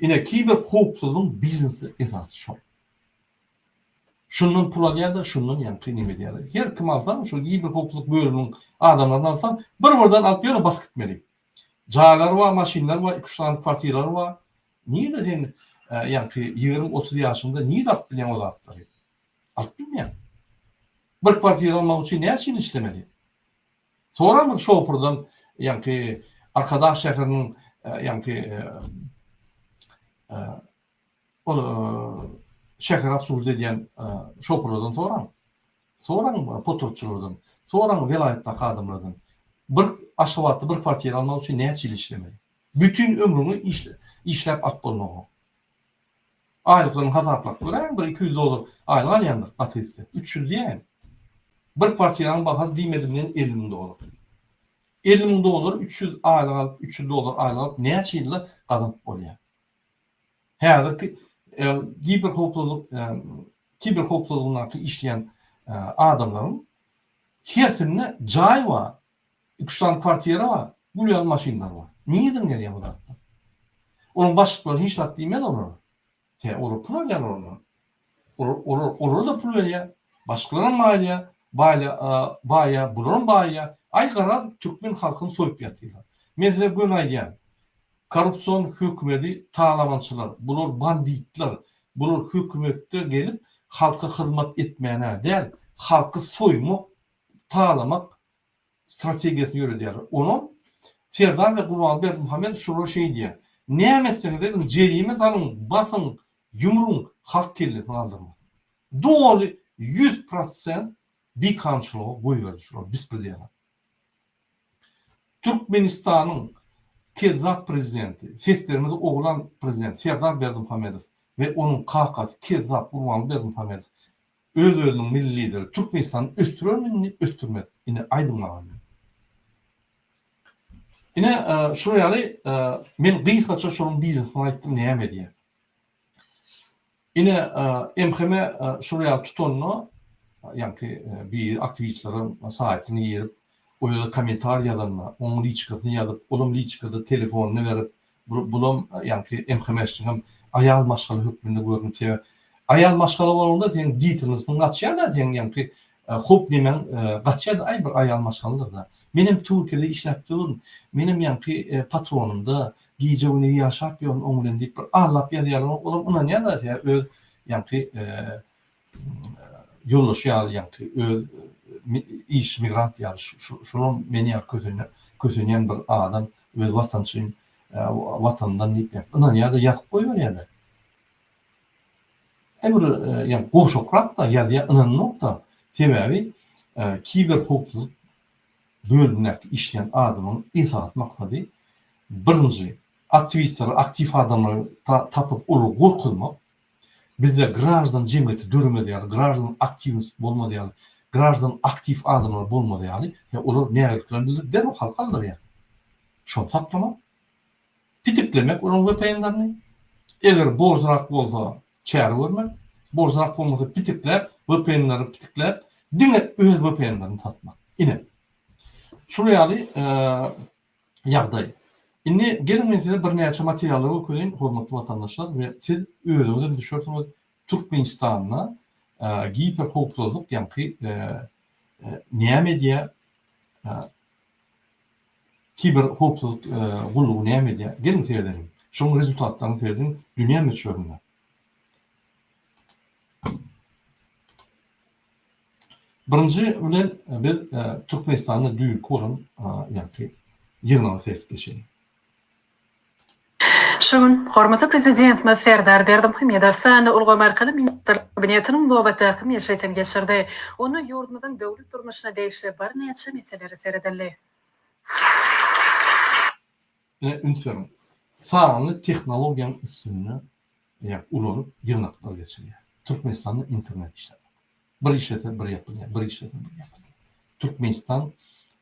Ine kiber hukuksuzlyk biznesi esasy şo. Şundan pul alýar da şundan ýa-ki nime diýerler. Her kim alsa şu kiber hukuksuzlyk bölüminiň adamlaryny alsa bir-birden alyp ýöne basyp gitmeli. Jaýlar we maşinler we 2-3 tane kwartiralar we niýe sen ýa-ki 20-30 ýaşynda niýe alyp bilýän o zatlary? Alyp bilmeýän. Bir partiyel almak için ne için işlemeli? Sonra mı şoförden ýa-ki arkadaş şäheriniň ýa-ki şäher absurd edýän şoförlerden sonra potorçulardan, sonra vilayetdäki adamlardan bir aşgabatly bir partiyel almak için ne için işlemeli? Bütün ömrüni işläp at bolmagy. Aýlyklaryny hasaplap görän bir $200 aýlyk alýanlar ateistler. 300 diýen. Bir partiýanyň bahasy diýmedimden $50.000. $50.000 $300 aýlyk alyp $300 aýlyk alyp näçe ýylla gazanyp bolýar. Häzirki kiber hukuksuzlykla işleýän adamlaryň hersine jaý bar, 3 tane kwartira bar, gulýan maşinlar bar. Niýeden gelýär bu zatlar? Onuň başlyklary hiç zat diýmedi onu. Olu pul alýar onu. Olu da pul berýär. Başgalarına maliýe baýa, bularyň baýa, aýgara türkmen halkyny soýup ýatýarlar. Men size gün aýdýan, korrupsiýon hökümeti taýlamançylar, bular banditler, bular hökümetde gelip halka hyzmat etmeýän däl, halky soýmak, taýlamak strategiýasyny ýöredýär. Onu Ferdan we Gurbanberk Muhammed şular şey diýär. Näme etseňiz dedim, jerime salyň, basyň, yumruğun halk kellesini aldırma. Doğru 100% bir kançılığı boy verdi şuna biz bildiğine. Türkmenistan'ın Kezzap prezidenti, seslerimizi oğlan prezident Serdar Berdimuhamedov ve onun kakası Kezzap Urban Berdimuhamedov öz-özünün milli lideri Türkmenistan'ın östürmeni östürmedi. Yine aydınlandı. Yine şuraya men kıysaça şunun biznesini aytdım näme diye. Yine emkeme şuraya tutonlu yani bir aktivistlerin saatini yerip o ya komentar yazanlar, onun liçkasını yazıp, onun liçkada telefonunu verip, bulum yani emkemesçi hem ayal maşgalı hükmünde görüntü. Ayal maşgalı olduğunda senin diyetinizdin kaçıyor da senin yani hop demen kaçıyor da ay bir ayal maşgalıdır da. Benim Türkiye'de işleptiğim, benim yani patronumda giyeceğini yaşap yon onların deyip ağlap yazıyorlar. Oğlum ona ne da ya yani yollaşıyor yani iş migrant yani şunun meni kötünyen bir adam öz vatançıyım vatandan deyip yaptı. Ya da yazıp koyuyor yani. Emir yani goşokrat da ya ınanlık da sebebi kiber hukuksuzluk bölümler işleyen adamın itaat maksadı birinci aktivistleri, aktif adamları tapıp onu korkulmak bizde gраждан cemiyeti dörmedi yani gраждан aktivist bolmadı yani gраждан aktif adamlar bolmadı yani ya olur ne yaptıklarını der o halkaldır ya. Şunu saklama. Pitiklemek onun VPN'lerini. Eğer borzrak olsa çağrı vermek, borzrak olmasa pitiklep, VPN'leri pitiklep, dine öz VPN'lerini satmak. Yine. Şuraya yağday. Inni gelin size bir neçe materyalları okuyayım, hormatly vatandaşlar ve siz öğrenmeden düşürsünüz Türkmenistan'la giper hukuksuzluk yani näme diye kiber hukuksuzluk gulluğu näme diye gelin seyredelim. Şunun rezultatlarını seyredin dünya meçhulüne. Birinci bilen biz Türkmenistan'da düýün kolun yani ýygyna sertleşelim. Şoň hormatly prezidentimiz Serdar Berdimuhamedov sany ulgamar minister kabinetiniň bu wagtym ýeşeten geçirdi. Onu ýurdumyzyň döwlet durmuşyna değişli bir näçe meselleri seredildi. Ünsürüm. Sağlı teknolojiyanın üstünlüğü yani ulanyp ýyrnaklar geçiriyor. Türkmenistan'da internet işleri. Bir işlete bir yapılıyor, bir işlete bir yapılıyor. Türkmenistan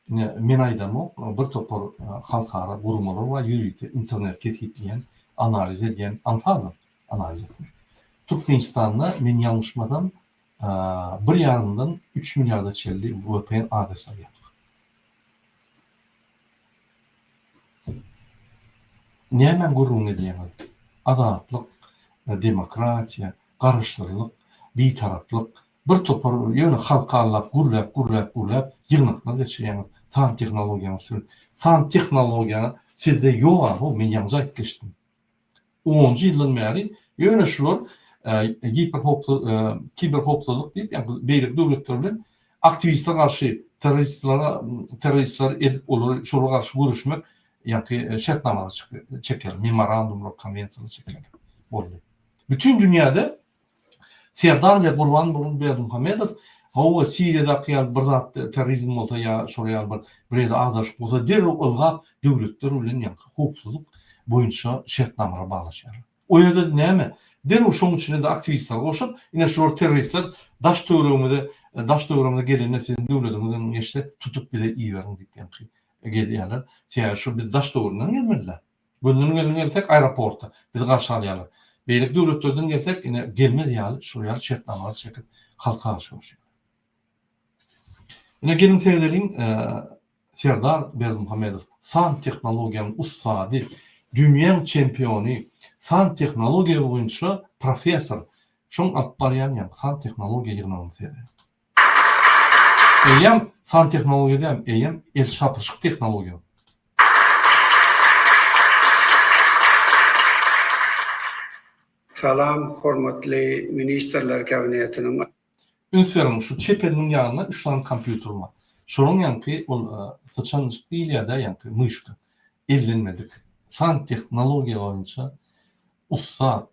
men aýdamok bir topar halkara gurumlar var ýürüýte internet ketgitleyen analiz edýän analiz etmek. Türkmenistan'da men ýalňyşmadam 1,5-dan 3 milyarda çelli VPN adresler ýapdyk. Näme gurum edýän? Adatlyk, demokratiýa, garşylyk, bitaraplyk, bir topar ýöne halkallap, gurlap ýygnaklar geçirýän san tehnologiýany sürün. San tehnologiýany sizde ýok, o men ýalňyş aýtdyşdym. 10-njy ýyldan bäri ýöne şular kiber hukuksuzluk diýip ýa-ni beýlik döwletler bilen aktivistler garşy teröristler edip olar şolara garşy görüşmek ýa-ni şertnamalar çeker, memorandumlar, konwensiýalar çeker. Boldy. Bütün dünyada Serdar ve Urban Berdimuhamedov hawa Siriýada kıyal bir zat terrorizm bolsa ýa şoýal bir adaş bolsa derhal ılgap döwletler bilen ýa-ni hukuksuzluk boýunça şertnamalar baglaşýar. O ýerde näme? Derhal şoň içinde de aktivistler goşup, ine şol teröristler daş döwrümde gelenler sizin döwletiniň geçde tutup bize iýerin diýip ýa-ni gedýärler. Şeýle şu biz daş döwründen gelmediler. Gönlüne gelsek aeroportda bizi garşy alýarlar. Beýlik döwletlerden gelsek ine gelmedi ýaly şuraya şertnamalar çekip halka aşýar. Ine gelin seyredelim Serdar Berdimuhamedov san tehnologiýanyň ustady, dünýä çempiony, san tehnologiýa boýunça professor. Şoň atbarýan ýa san tehnologiýa ýygynyň seyredin. Eýem san tehnologiýa eýem el şapyrşyk tehnologiýa. Salam, hormatly ministerler kabinetiniň. Ünsürüm şu çeperinin ýanyna 3 tane kompýuter var. Şonuň ýa-ni ol sıçançyk diýilýär-de ýa-ni myşka. Ellenmedik. San tehnologiýa boýunça usta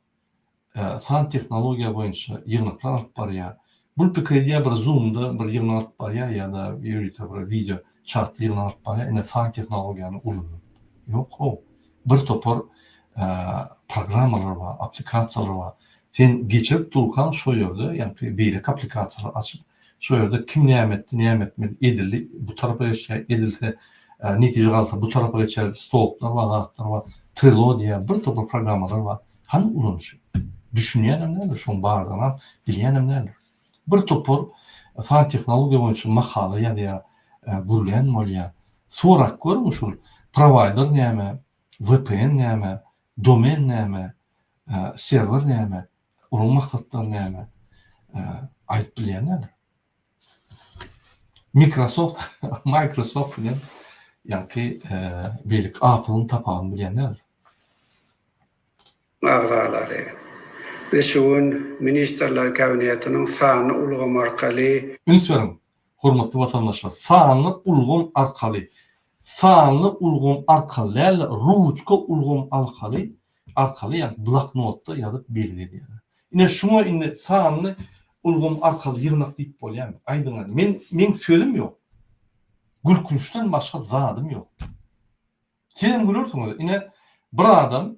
san teknologiya boýunça ýygnaklar alyp barýar. Bu pikirdiýä bir Zoom'da bir ýygynak alyp barýar ýa-da bir video chatly ýygynak alyp barýar. Ene san teknologiýany ulanýar. Ýok o. Bir topar programmalar var, aplikasiyalar var. Sen geçirip durkan şu ýerde, ýani beýlek aplikasiyalar açyp, şu ýerde kim näme edildi, bu tarafa geçer, edilse netije galsa bu tarafa geçer, stoplar var, Trello diye bir topar programmalar var. Han ulanýar. Düşünýänem näler, şoň bardan bilýänem näler. Bir topar fan teknologiýa boýunça makala ýa-da gurulýan bolýar. Sorak görmüş ol. Provider näme, VPN näme, domen näme, server näme, onun maksatlar näme, aýdyp bilýänler. Microsoft bilen ýa-ki beýlik Apple'ın tapagyny bilýänler. Ağzalary. Ve şuun Ministerler Kabinetinin sany ulgam arkaly Ünsörüm, hormatly vatandaşlar, sanly ulgam arkaly. Sanly ulgam arkaly, ruçka ulgam arkaly ýa bloknotda ýazyp belgilediler. Ine şuňa indi sanly ulgam arkaly ýygnak diýip bolýarmy? Aýdyňlar, men sözüm ýok. Gülkünçden başga zadym ýok. Siz gülürsiňiz, ine bir adam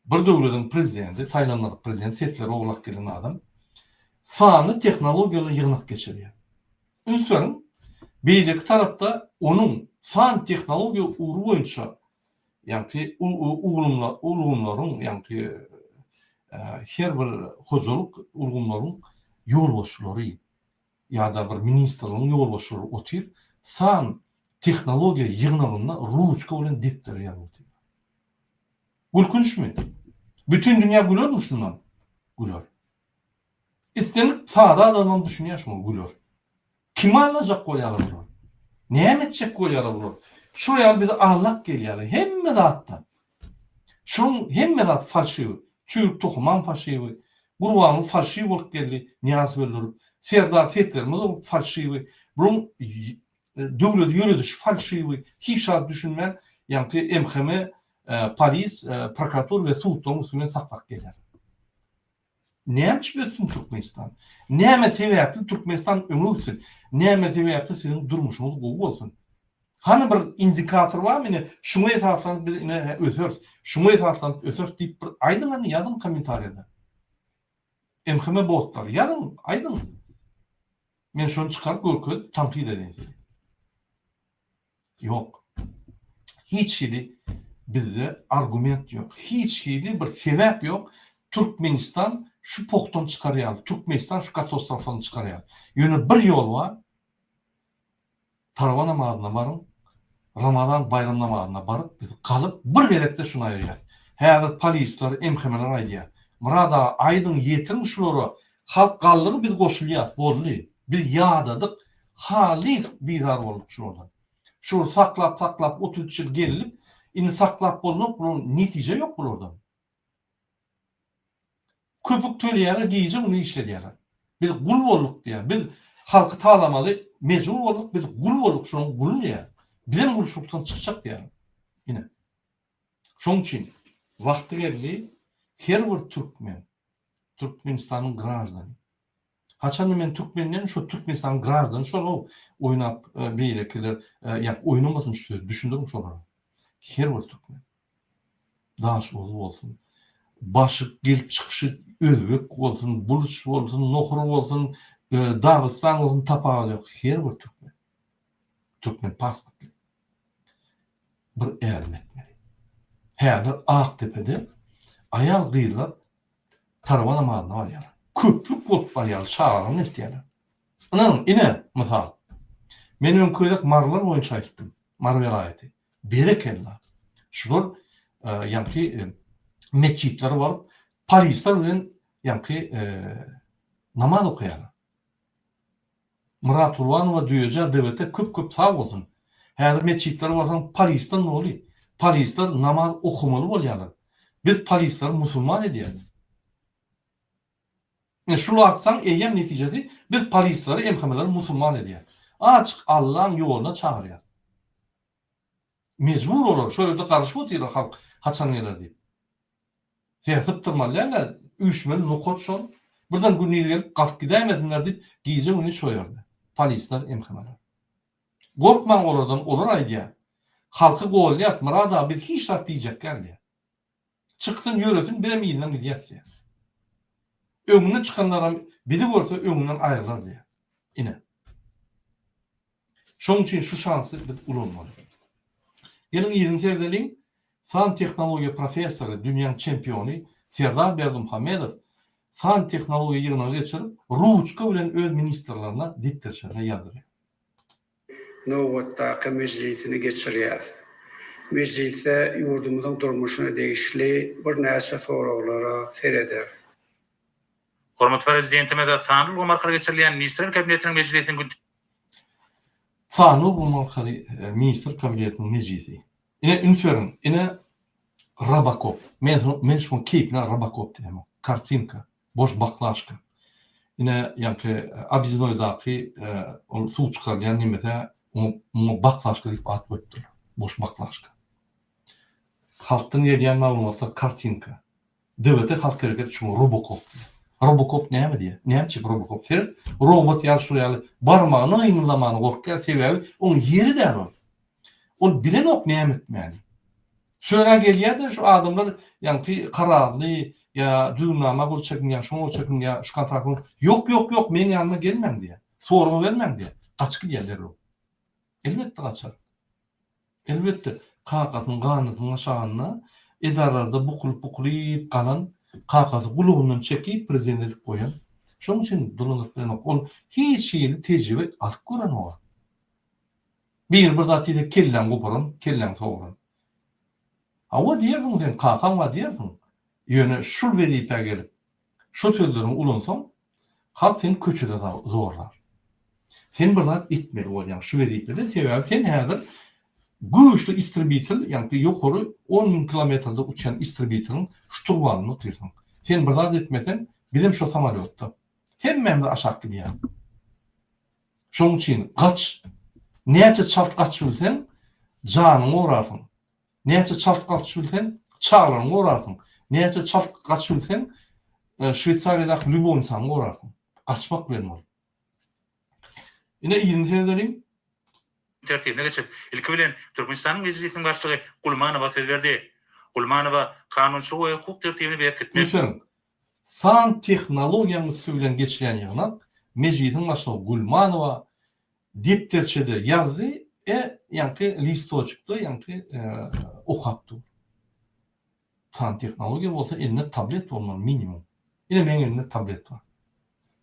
bir döwletiň prezidenti, saýlanýan prezident, seçilere oglak gelen adam sanly teknologiýaly ýygnak geçirýär. Ünsörüm, beýleki tarapda onun san teknologiýa uğru boýunça ýani ulgumlaryň ýani her bir hojalyk ulgumlaryň ýolbaşçylary ýa-da bir ministerligiň ýolbaşçylary otyr san teknologiýa ýygnagyna ruçka bilen depter ýazyp. Gülkünçmi? Bütün dünya gülür mü şundan? Gülür. İstenip sağda adamın düşünüyor şunu gülür. Kimi alacak koyarı bulur? Näme etjek koyarı bulur? Şuraya bize ahlak gelýär. Hemme zatda. Şunun hemme zat falşywy. Çürük tohuman falşywy. Gurbanyň falşywy bolup geldi. Niyaz bölürüp. Serdar Fetlerimiz o falşywy. Bunun döwlet ýöredişi falşywy. Hiç şart düşünmän, ýani MHM, polis, prokurator ve sultan usulüne saklak gelir. Näme çıkıyorsun Türkmenistan? Näme sebäpli Türkmenistan öňe gitsin? Näme sebäpli sizin durmuşyňyz gowy bolsun? Hany bir indikator barmy? Ine şuňa esaslanıp biz ine ösörs, şuňa esaslanıp ösörs diýip bir aýdyňyny ýazyn kommentariýada. MHM botlar ýazyn, aýdyn. Men şonu çıkaryp görkezip tanqid edýän. Yok. Hiç şeýle bizde argument yok. Hiç şeýle bir sebäp yok. Türkmenistan şu pokton çıkarýar. Türkmenistan şu katastrofany çıkarýar. Ýöne bir ýol var. Tarawa namazyna barın. Ramazan bayram namazyna baryp biz kalıp bir gerekde şunu aýdýar. Häzir polisler, MHM'ler aýdýar. Murada aýdyň ýetirmişleri halk galdyry biz goşulýar. Boldy. Biz ýadadyk. Halis bizar bolduk şurada. Şu saklap 33 ýyl gelip ini saklap bolup bunun netije yok burada. Köpük töleýär, giýje onu işledýär. Biz gul bolduk diýär. Biz halky taglamaly mejbur bolduk, biz gul bolduk, şoň gul diýär. Bilen gulşukdan çykjak diýär. Ine. Şoň üçin wagty geldi, her bir türkmen, Türkmenistanyň grajdany. Haçan men türkmenden şu Türkmenistanyň grajdany şol oýnap beýlekiler, ýa oýnamasyn şu düşündirim şolara. Her bir türkmen. Daş bolsun. Başı gelip çıkışı Özbek bolsun, Buluç bolsun, Nohru bolsun, Dağıstan bolsun, tapağı yok. Her bir türkmen. Türkmen pasportlu. Bir erim etmeli. Häzir Aktepe'de ayal gıylar tarawa namazyna barýar. Köplük bolup barýar, çağıryn etýär. Ine misal. Men öňküýek marlar boýunça aýtdym. Mar welaýaty. Berekella. Şular ýani meçitler var. Polisler bilen ýani namaz okuýar. Murat Urbanova duýaja devlete köp sag bolsun. Häzir meçitler bolsa polisler ne bolýar? Polisler namaz okumaly bolýarlar. Biz polisler musulman edýär. Şunu atsan eýem netijesi biz polisleri, MHM'leri musulman edýär. Açyk Allah'ın ýoluna çağırýar. Mecbur olur. Şöyle de karışıp oturuyor halk. Haçan gelir deyip. Siyasıp durmalılar. Üçmeli nokot şol. Birden günü gelip kalk gidemesinler deyip giyece onu soyardı. Polisler, emhemeler. Korkman oradan olur aydiya. Halkı goğulyat, mırada bir hiç şart diyecek geldi. Çıksın yürüsün, bir de miyinden gidiyat diye. Öňüne çıkanlara biri görse öňünden ayrılar diye. Ine. Şoň üçin şu şansy biz ulanmaly. Gelin 20-nji san tehnologiya professoru, dünýäň çempiony Serdar Berdimuhammedow san tehnologiya ýygyna geçirip, ruçka bilen öz ministrlerine dipterçerine ýazdyr. Nowatdaky meclisini geçirýär. Meclise yurdumuzun durmuşuna değişli bir näçe soraglara sereder. Hormat prezidentime de sanly gomarkaly geçirilýän ministrler kabinetiniň meclisiniň Sanly gomarkaly ministr kabinetiniň meclisi. Ine ünferin, ine Rabakov. Men şoň kepine Rabakov diýem. Kartinka, boş baklaşka. Ine ýa-ni Abiznoydaky ol suw çykarýan nimede o baklaşka diýip at goýupdyr. Boş baklaşka. Halktan gelýän maglumatlar kartinka. Döwlete halk hereket şoň Robokop. Robokop näme diýär? Näme Robokop? Sen robot ýaşurýaly barmagyny ýymlamany gorkýar sebebi oň ýeri däl ol. Ol bilen ok näme etmeli. Şöyle gelýär-de şu adamlar ýa-ni kararly ya düýnama bolçakyň ýa şoň bolçakyň ýa şu kontraktyň yok men ýanyma gelmem diýär. Sorgu bermem diýär. Gaçky diýerler o. Elbetde gaçar. Elbetde kakatyň ganynyň aşagyna edarlarda bukulyp galan kakasy gulugundan çekip prezidentlik goýan. Şoň üçin dolanyp bilen ol hiç ýyly tejribe alyp gören o. Bir zat ede kellen goparan, kellen toğuran. Awa diýersiň sen kakam wa diýersiň. Ýöne şul wezipä gelip, şu sözleriň ulansaň, halk seni köçede zorlar. Sen bir zat etmeli bolýan şu wezipede sebäbi sen häzir güýçli istribitel, ýa-ni ýokary 10.000 kilometrde uçan istribitleriň şturwalyny oturýarsyň. Sen bir zat etmesen, bizim şu samolyotda hemmemde aşak gidiyor. Şoň üçin gaç, näçe çalt gaç bilsen, janyň orarsın. Näçe çalt gaç bilsen, çağlaryň orarsın. Näçe çalt gaç bilsen, Şweýçariýadaky Lübonsaň orarsın. Gaçmak bilen bol. Ine 20-nji tertibine geçip ilki bilen Türkmenistanyň meclisiniň başlygy Gulmanowa söz berdi. Gulmanowa kanunçylyk we hukuk tertibini berkitmek. San tehnologiýanyň üstü bilen geçilen ýagna meclisiň başlygy Gulmanowa dipterçede ýazdy, ýa-ni listoçykda, ýa-ni okapdy. San tehnologiýa bolsa eline tablet bolmaly minimum. Ine meň elimde tablet bar.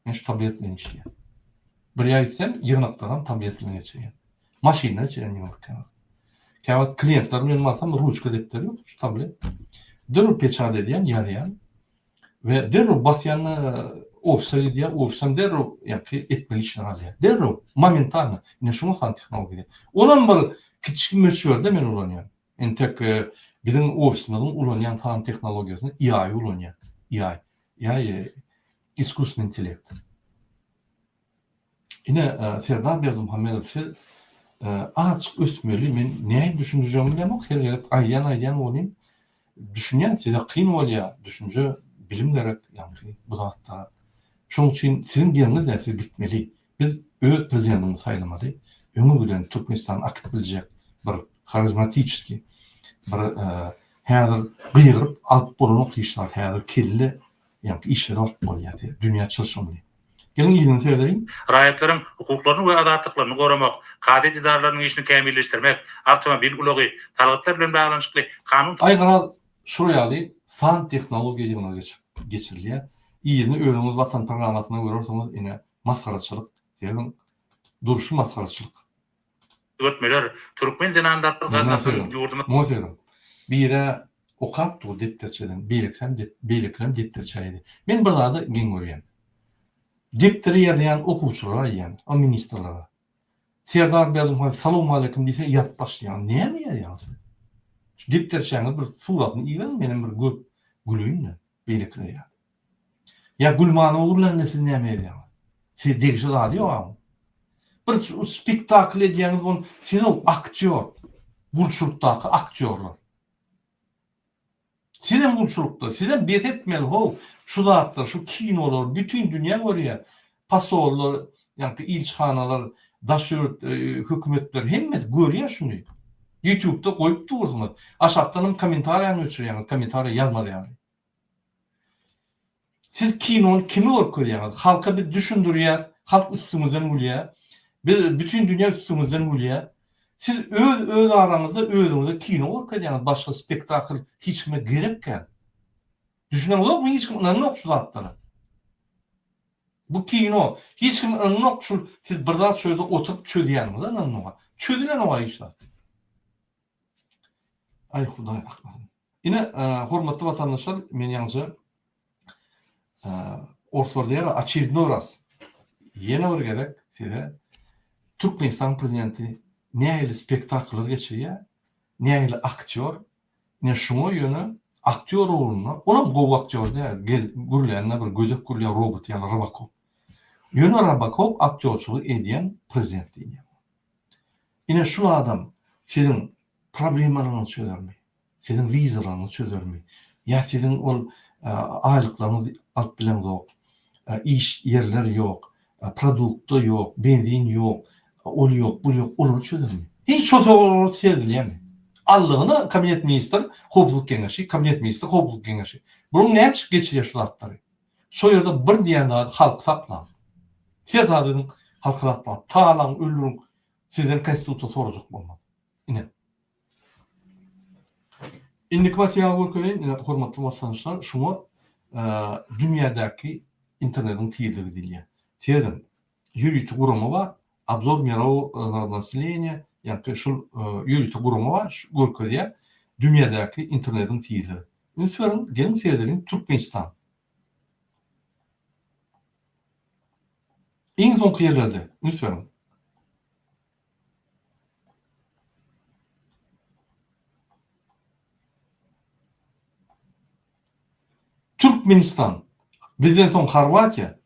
Men şu tablet bilen işleýär. Bir ýa etsem ýygnakdan tablet bilen geçirýär. Maşinada çelen ýok. Käwat klientler bilen barsam ruçka depter ýok, şu tablet. Dürül peçat edýän, ýarýan we derru basýany ofisa diýär, ofisam derru ýa-ni etmeli işler alýar. Derru momentalny, ine şunu san tehnologiýa. Olan bir kiçik möçberde men ulanýar. Entek bizim ofisimizin ulanýan san tehnologiýasyny AI ulanýar. AI iskusny intellekt. Ine Serdar Berdimuhammedow açık ösmeli men näme düşünjegimi bilemok, her gerek aýan bolýan. Düşünýän size kyn bolýar, düşünje bilim gerek, ýa-ni bu zatda. Şoň üçin sizin ýeriniňizde siz gitmeli. Biz öz prezidentimizi saýlamaly. Öňe bilen Türkmenistan aktyw biljek bir karizmatik, bir häzir gyýryp alyp bolan okýuşlar, häzir kelli, ýa-ni işler alyp bolýar. Dünýä çylşymaly. Gelin ýygyny söýleýin. Raýatlaryň hukuklaryny we adatlyklaryny goramak, kadet idaralarynyň işini kämilleşdirmek, awtomobil ulogy, talaplar bilen baglanyşykly kanun Aýgyra şurýaly san tehnologiýasyna geçirilýär. Ýygyny özüňiz watan programasyna görürseňiz, ine maskaraçylyk diýelim, duruşy maskaraçylyk. ötmeler Türkmen zenandatlyk gaznasynyň ýurduna Moserim. Bire okap du dipterçeden, beýliklen dipterçeýdi. Men bir zada giň görýän. Dipteri ýazýan okuwçylara ýa-ni o ministrlara. Serdar Berdimuhammedow salam aleykum diýse ýazyp başlaýan. Näme ýazýar? Dipterçeňiz bir suratyny iýen meniň bir gülüňle beýlikle ýa. Ya Gulmanow bilen siz näme ýazýar? Siz degişi ýa. Bir spektakl edýäňiz bol, siz aktyor. Bulçulukdaky aktyorlar. Sizden bulçulukta, sizden bet etmeli ho. Şu zatlar, şu kinolar, bütün dünya görüyor. Pasorlar, yani ilçhanalar, daşört hükümetler hemmet görüyor şunu. YouTube'da koyup durursunuz. Aşağıdan komentaryan öçürüyorsunuz. Komentarya yazmadı yani. Siz kinon kimi okuyorsunuz? Halka bir düşündürüyor. Halk üstümüzden gülüyor. Bütün dünya üstümüzden gülüyor. Siz öz aranızda özünüzde kino okuyorsunuz. Başka spektakl hiç mi gerekken? Düşünen olur mu? Hiç kimden yok şu zatları. Bu kino. Hiç kimden yok şu. Siz bir zat şöyle oturup çödüyorsunuz. Çödülen o işler. Ay Hudaý bakmasın. Yine hormatly vatandaşlar, men ýalňy ortalarda açyrdyn ras. Ýene bir gerek size Türkmenistan prezidenti nähili spektaklar geçirýär, nähili aktyor, ne şoňa ýöne aktyor roluna, olam gowy aktyor däl, gürleýän bir gödek gürleýän robot ýa-ni Robocop. Ýöne Robocop aktyorçylyk edýän prezident diýilýär. Ine şu adam sizin problemlarını çözermi? Sizin vizalarını çözermi? Ya sizin ol aylıklarını alt bilen yok, iş yerleri yok, produktu yok, benzin yok, ol yok, bu yok, onu çözermi? Hiç o soruları söyleyemem. Allığını kabinet minister, hopuluk kengeşi, kabinet minister, hopuluk kengeşi. Bunun ne hepsi geçiriyor şu zatları. Şu yerde bir diyen daha halk saplan. Her daha dedim halk saplan. Tağlan, ölürün, sizden konstitusiya soracak olmaz. Yine. Indik material görkeýin, hormatly vatandaşlar, şunu dünyadaki internetin tiyirleri dilýär. Tiyirden ýürüýti gurumy bar, obzor mирового населения, ýa-ni şu ýürüýti gurumy bar, görkeýär dünyadaki internetin tiyirleri. Ünsörün gelin seýredilen Türkmenistan. Iň soňky ýerlerde, ünsörün. Türkmenistan, bizden soň Horwatiýa,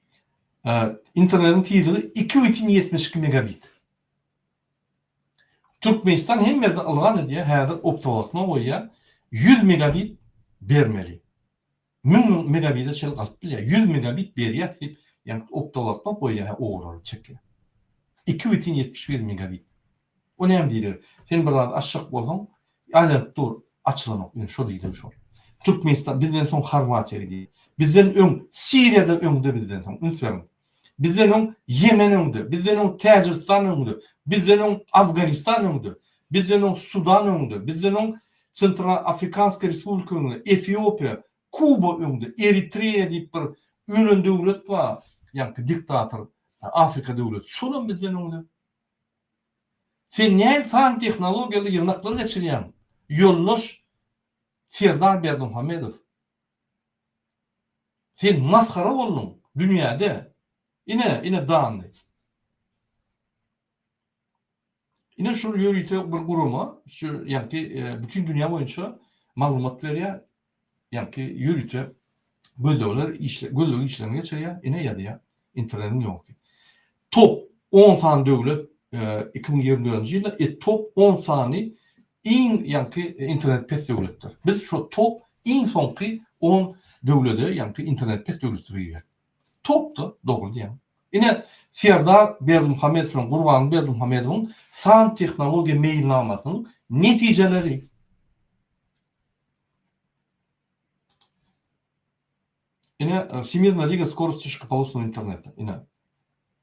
internetin tiyirleri 2,72 megabit. Türkmenistan hem ýerde algan diýe, häzir optowakna goýýar, 100 megabit bermeli. 1000 megabit çel galyp bilýär. 100 megabit berýär diýip, ýani optowakna goýýar, oğurlar çekýär. 2,71 megabit. O näme diýdir? Sen bir zat açyk bolsaň, ýa-da dur, açylanok, ýani şol diýdir şol. Türkmenistan bizden soň Horwatiýa diýdi. Bizden öň Siriýada öňde bizden soň. Ünsürüm. Bizden öň Yemen öňde, bizden öň Täjikistan öňde, bizden öň Afganistan öňde, bizden öň Sudan öňde, bizden öň Sentral Afrikanska Respublika öňde, Etiopiýa, Kuba öňde, Eritreýa diýip bir ölen döwlet bar, ýa-ni diktator Afrika döwleti. Şolam bizden öňde. Sen näme fan tehnologiýaly ýygnaklar geçirýän? Ýollaş Serdar Berdimuhamedow. Sen maskara boldun dünyada. Ine dandy. Ine şu ýürüýte bir gurumy, şu ýa-ni bütün dünýä boýunça maglumat berýär. Ýa-ni ýürüýte gödöwler gödöwler işlerini geçirýär. Ine ýadyýar. Internetin ýok. Top 10 san döwlet 2024-nji ýylda top 10 sany ýa-ni internet pes döwletler. Biz şu top iň soňky 10 döwlede ýa-ni internet pes döwletleri ýer. Topda dogry diýen. Ine Serdar Berdimuhamedowyň Gurban Berdimuhamedowyň san tehnologiýa meýilnamasynyň netijeleri. Ine Всемирная лига скорости шкапалусного интернета. Ine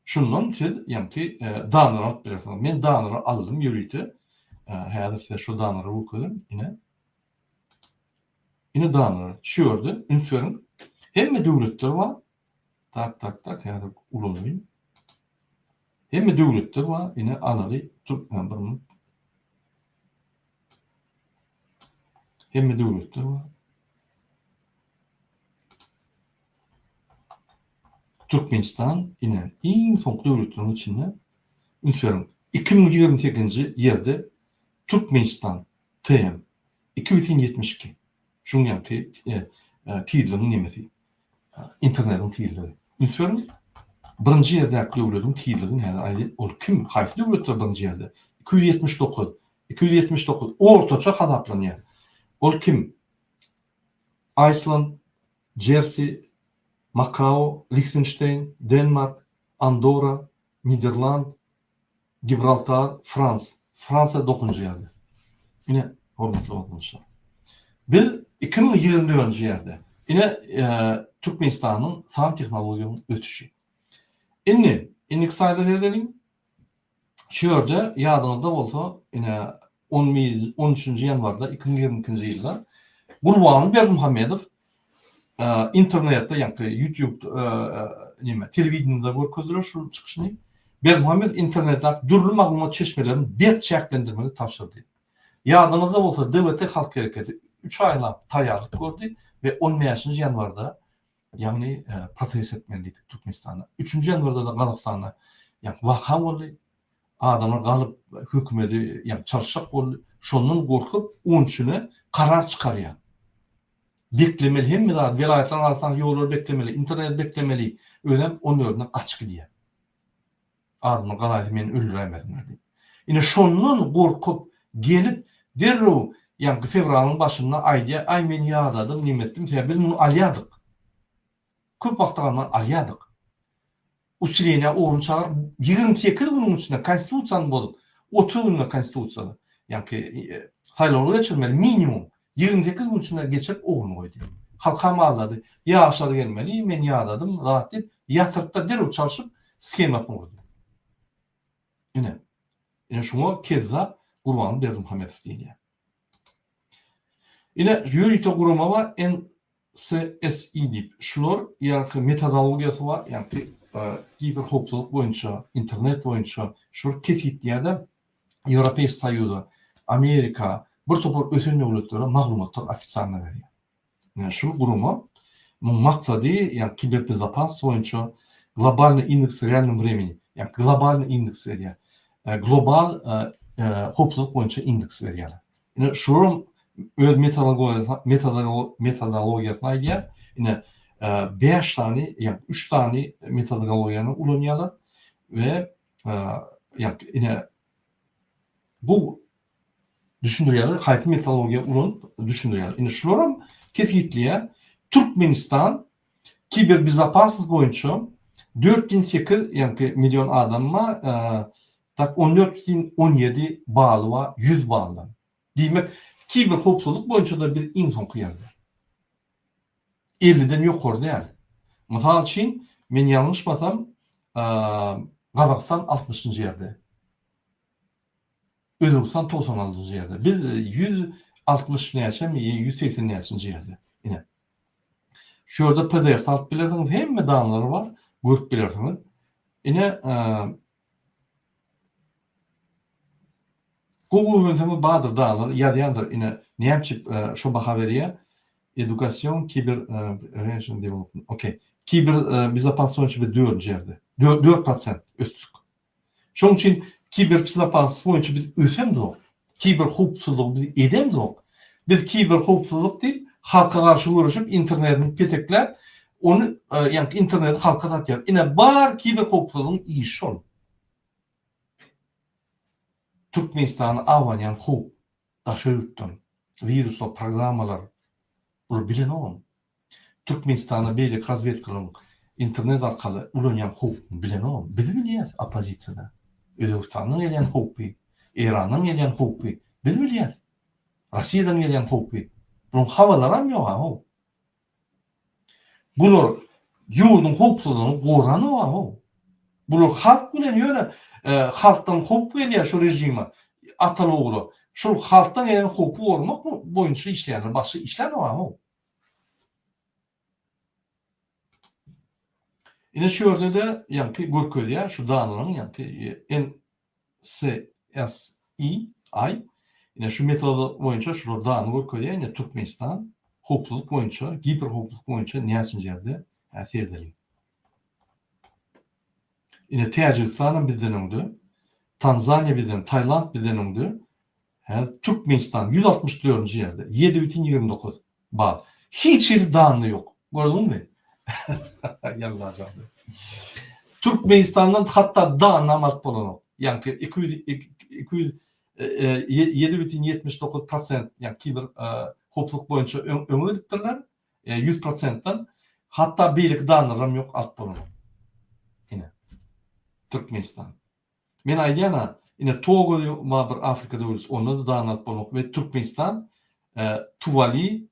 şundan siz ýa-ni danary alyp berýärsiňiz. Men danary aldym ýürüýti. Häzir size şu danary okudum. Ine danary şu ýerde ünsürüm. Hemme döwletler bar. Tak häzir ulanyň. Hemme döwletler bar. Ine anary Türkmen hemme döwletler bar. Türkmenistan ine iň soňky döwletleriň içinde ünsürüm. 2028-nji ýerde Türkmenistan TM 2,72. Şunu ýa-ni tiyirleriň nemesi? Internetin tiyirleri. Ünsürüm. Birinji ýerde döwletiň tiyirlerini häzir ol kim? Haýsy döwletler birinji ýerde? 279. 279 ortaça hasaplanýar. Ol kim? Iceland, Jersey, Macau, Liechtenstein, Denmark, Andorra, Niderland, Gibraltar, Fransa 9-njy ýerde. Ine hormatly okunuşlar. Biz 2024-njy ýerde. Ine Türkmenistanyň san tehnologiýasynyň ötüşi. Inni kısaýda derdelim. Şu ýerde ýadyňyzda bolsa, ine 13-nji ýanwarda 2022-nji ýylda Gurbany Berdimuhammedow internetde, ýani YouTube telewizionyda görkezdiler şu çykyşyny. Berdimuhammedow internetde dürli maglumat çeşmelerini berçäklendirmeli tapşyrdy. Ýadyňyzda bolsa DWT Halk Hereketi 3 aýlap taýýarlyk gördü ve 15-nji ýanwarda ýani protest etmelidik Türkmenistana. 3-nji ýanwarda da Gazakstana ýani waka boldy. Adamlar galyp hökümeti ýani çalşak boldy. Şondan gorkup 13-nü karar çykarýar. Beklemeli hemme de vilayetler arasında ýollar beklemeli, internet beklemeli. Önem onun ýerine kaçık diýär. Adamlar galaýdy meni öldüremezler diýip. Ine şondan gorkup gelip derrew ýani fevralyň başynda aýdy, men ýadadym, nimetdim, biz muny alýadyk. Köp wagtdan alýadyk. Usilene oğlunu çağır, 28 günün içinde konstitusiyanın bolup, 30 günde konstitusiyalı. Yani sayılarını geçirmeli, minimum 28 gün içinde geçip oğlunu koydu. Halka mağladı, ya aşağı gelmeli, men yağladım, rahat deyip, yatırıkta derip çalışıp, skemasını koydu. Yine şunu keza Gurbany Berdimuhammedow deyil. Yine jürite guruma var, NCSI deyip, şular, yani metodologiyası var, yani kiber hukukçuluk boyunca, internet boyunca, şu ketitliğinde Avrupa Soýuzy, Amerika, bir topar ösen döwletlere maglumatlar ofitsialna berýär. Yani şu guruma maksady, yani kiber bezopasnost boyunca globalny indeks realnym времени, yani globalny indeks berýär. Global hukukçuluk boyunca indeks berýär. Yani şu öz metodologiýasyna aýdýar. Yani 5 tane, yani 3 tane metodologiýany ulanýarlar ve yani bu düşündürýärler, haýty metodologiýa ulan düşündürýärler. Yani şular ketgitliýär. Türkmenistan kiber bezopasnost boyunca 4,8 yani milyon adamma tak 14,17 bağlı var, 100 bağlı. Demek kiber hukukçuluk boyunca da bir en soňky ýerde. 50'den ýokary däl. Mysal üçin men ýalňyşmasam Gazakistan 60-njy ýerde. Özbekistan 96-njy ýerde. Biz 160 näçe 180 näçinji ýerde. Ine. Şu ýerde PDF salyp bilerdiňiz, hemme danlary var, görüp bilerdiňiz. Ine Google'da badyr danlar ýazýandyr. Ine näçe şu baha berýär. Edukasyon, kiber relation development. Okay. Kiber bezopasnost boyunca 4-nji ýerde. 4% östük. Şoň üçin kiber bezopasnost boyunca biz ösemdik. Kiber hukukçuluk biz edemdik. Biz kiber hukukçuluk diýip halka garşy görüşüp internetini peteklep onu yani internet halka satýar. Ine bar kiber hukukçulugyň işi şol. Türkmenistanyň awanyan hukuk daşöýtdüm. Virusly programmalar bunu bilen oğlum. Türkmenistan'a beylik razvedkalarının internet arkalı ulanyan hukukunu bilen oğlum. Biz bilýäs opozisiyada. Özbekistanyň gelýän hukuky, Iranyň gelýän hukuky. Biz bilýäs. Rossiýadan gelýän hukuky. Bunun hawalaram ýok. Bular ýurdun hukukçylygyny goran o. Bular halk bilen ýöne halkdan hukuk gelýär şu rejime. Ataloglu. Şu halkdan gelen hukuku gormak boyunca işleyenler, başka işler var mı? Yine şu yerde de yani görkezýär şu danlaryň yani NCSI yine şu metoda boyunca şu dany görkezýär. Yine Türkmenistan hukukçuluk boyunca, kiber hukukçuluk boyunca näçinji ýerde täsir edilýär. Yine Täjikistanyň bizden öňde, Tanzaniya bizden, Tayland bizden öňde. Türkmenistan 164-nji ýerde 7,29 bal. Hiç bir danly ýok. Gördüňmi? Yallah canım. Türkmenistan'dan hatta dan namat bolan. Yani 7,79% yani kiber hukuk boyunca öňe gidipdirler. 100%'dan hatta birlik danırım yok alt bolun. Yine Türkmenistan. Men aýdýana yine Togo ma bir Afrika döwleti onda da danıp bolun ve Türkmenistan Tuvalu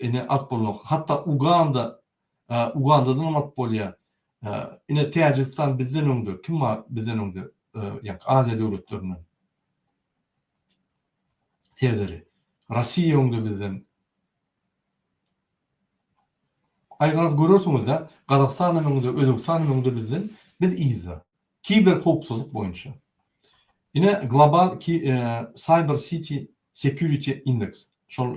yine alt bolun. Hatta Uganda'dan alt bolýar. Yine Tacikistan bizden öňde. Kim var bizden öňde? Yani Azia döwletlerinden. Tevleri. Rossiya öňde bizden. Aýgarat görürsüňiz da Gazakstanyň öňde, Özbekistanyň öňde bizden biz iýizde. Kiber howpsuzlyk boýunça. Yine global Cyber City Security Index. Şol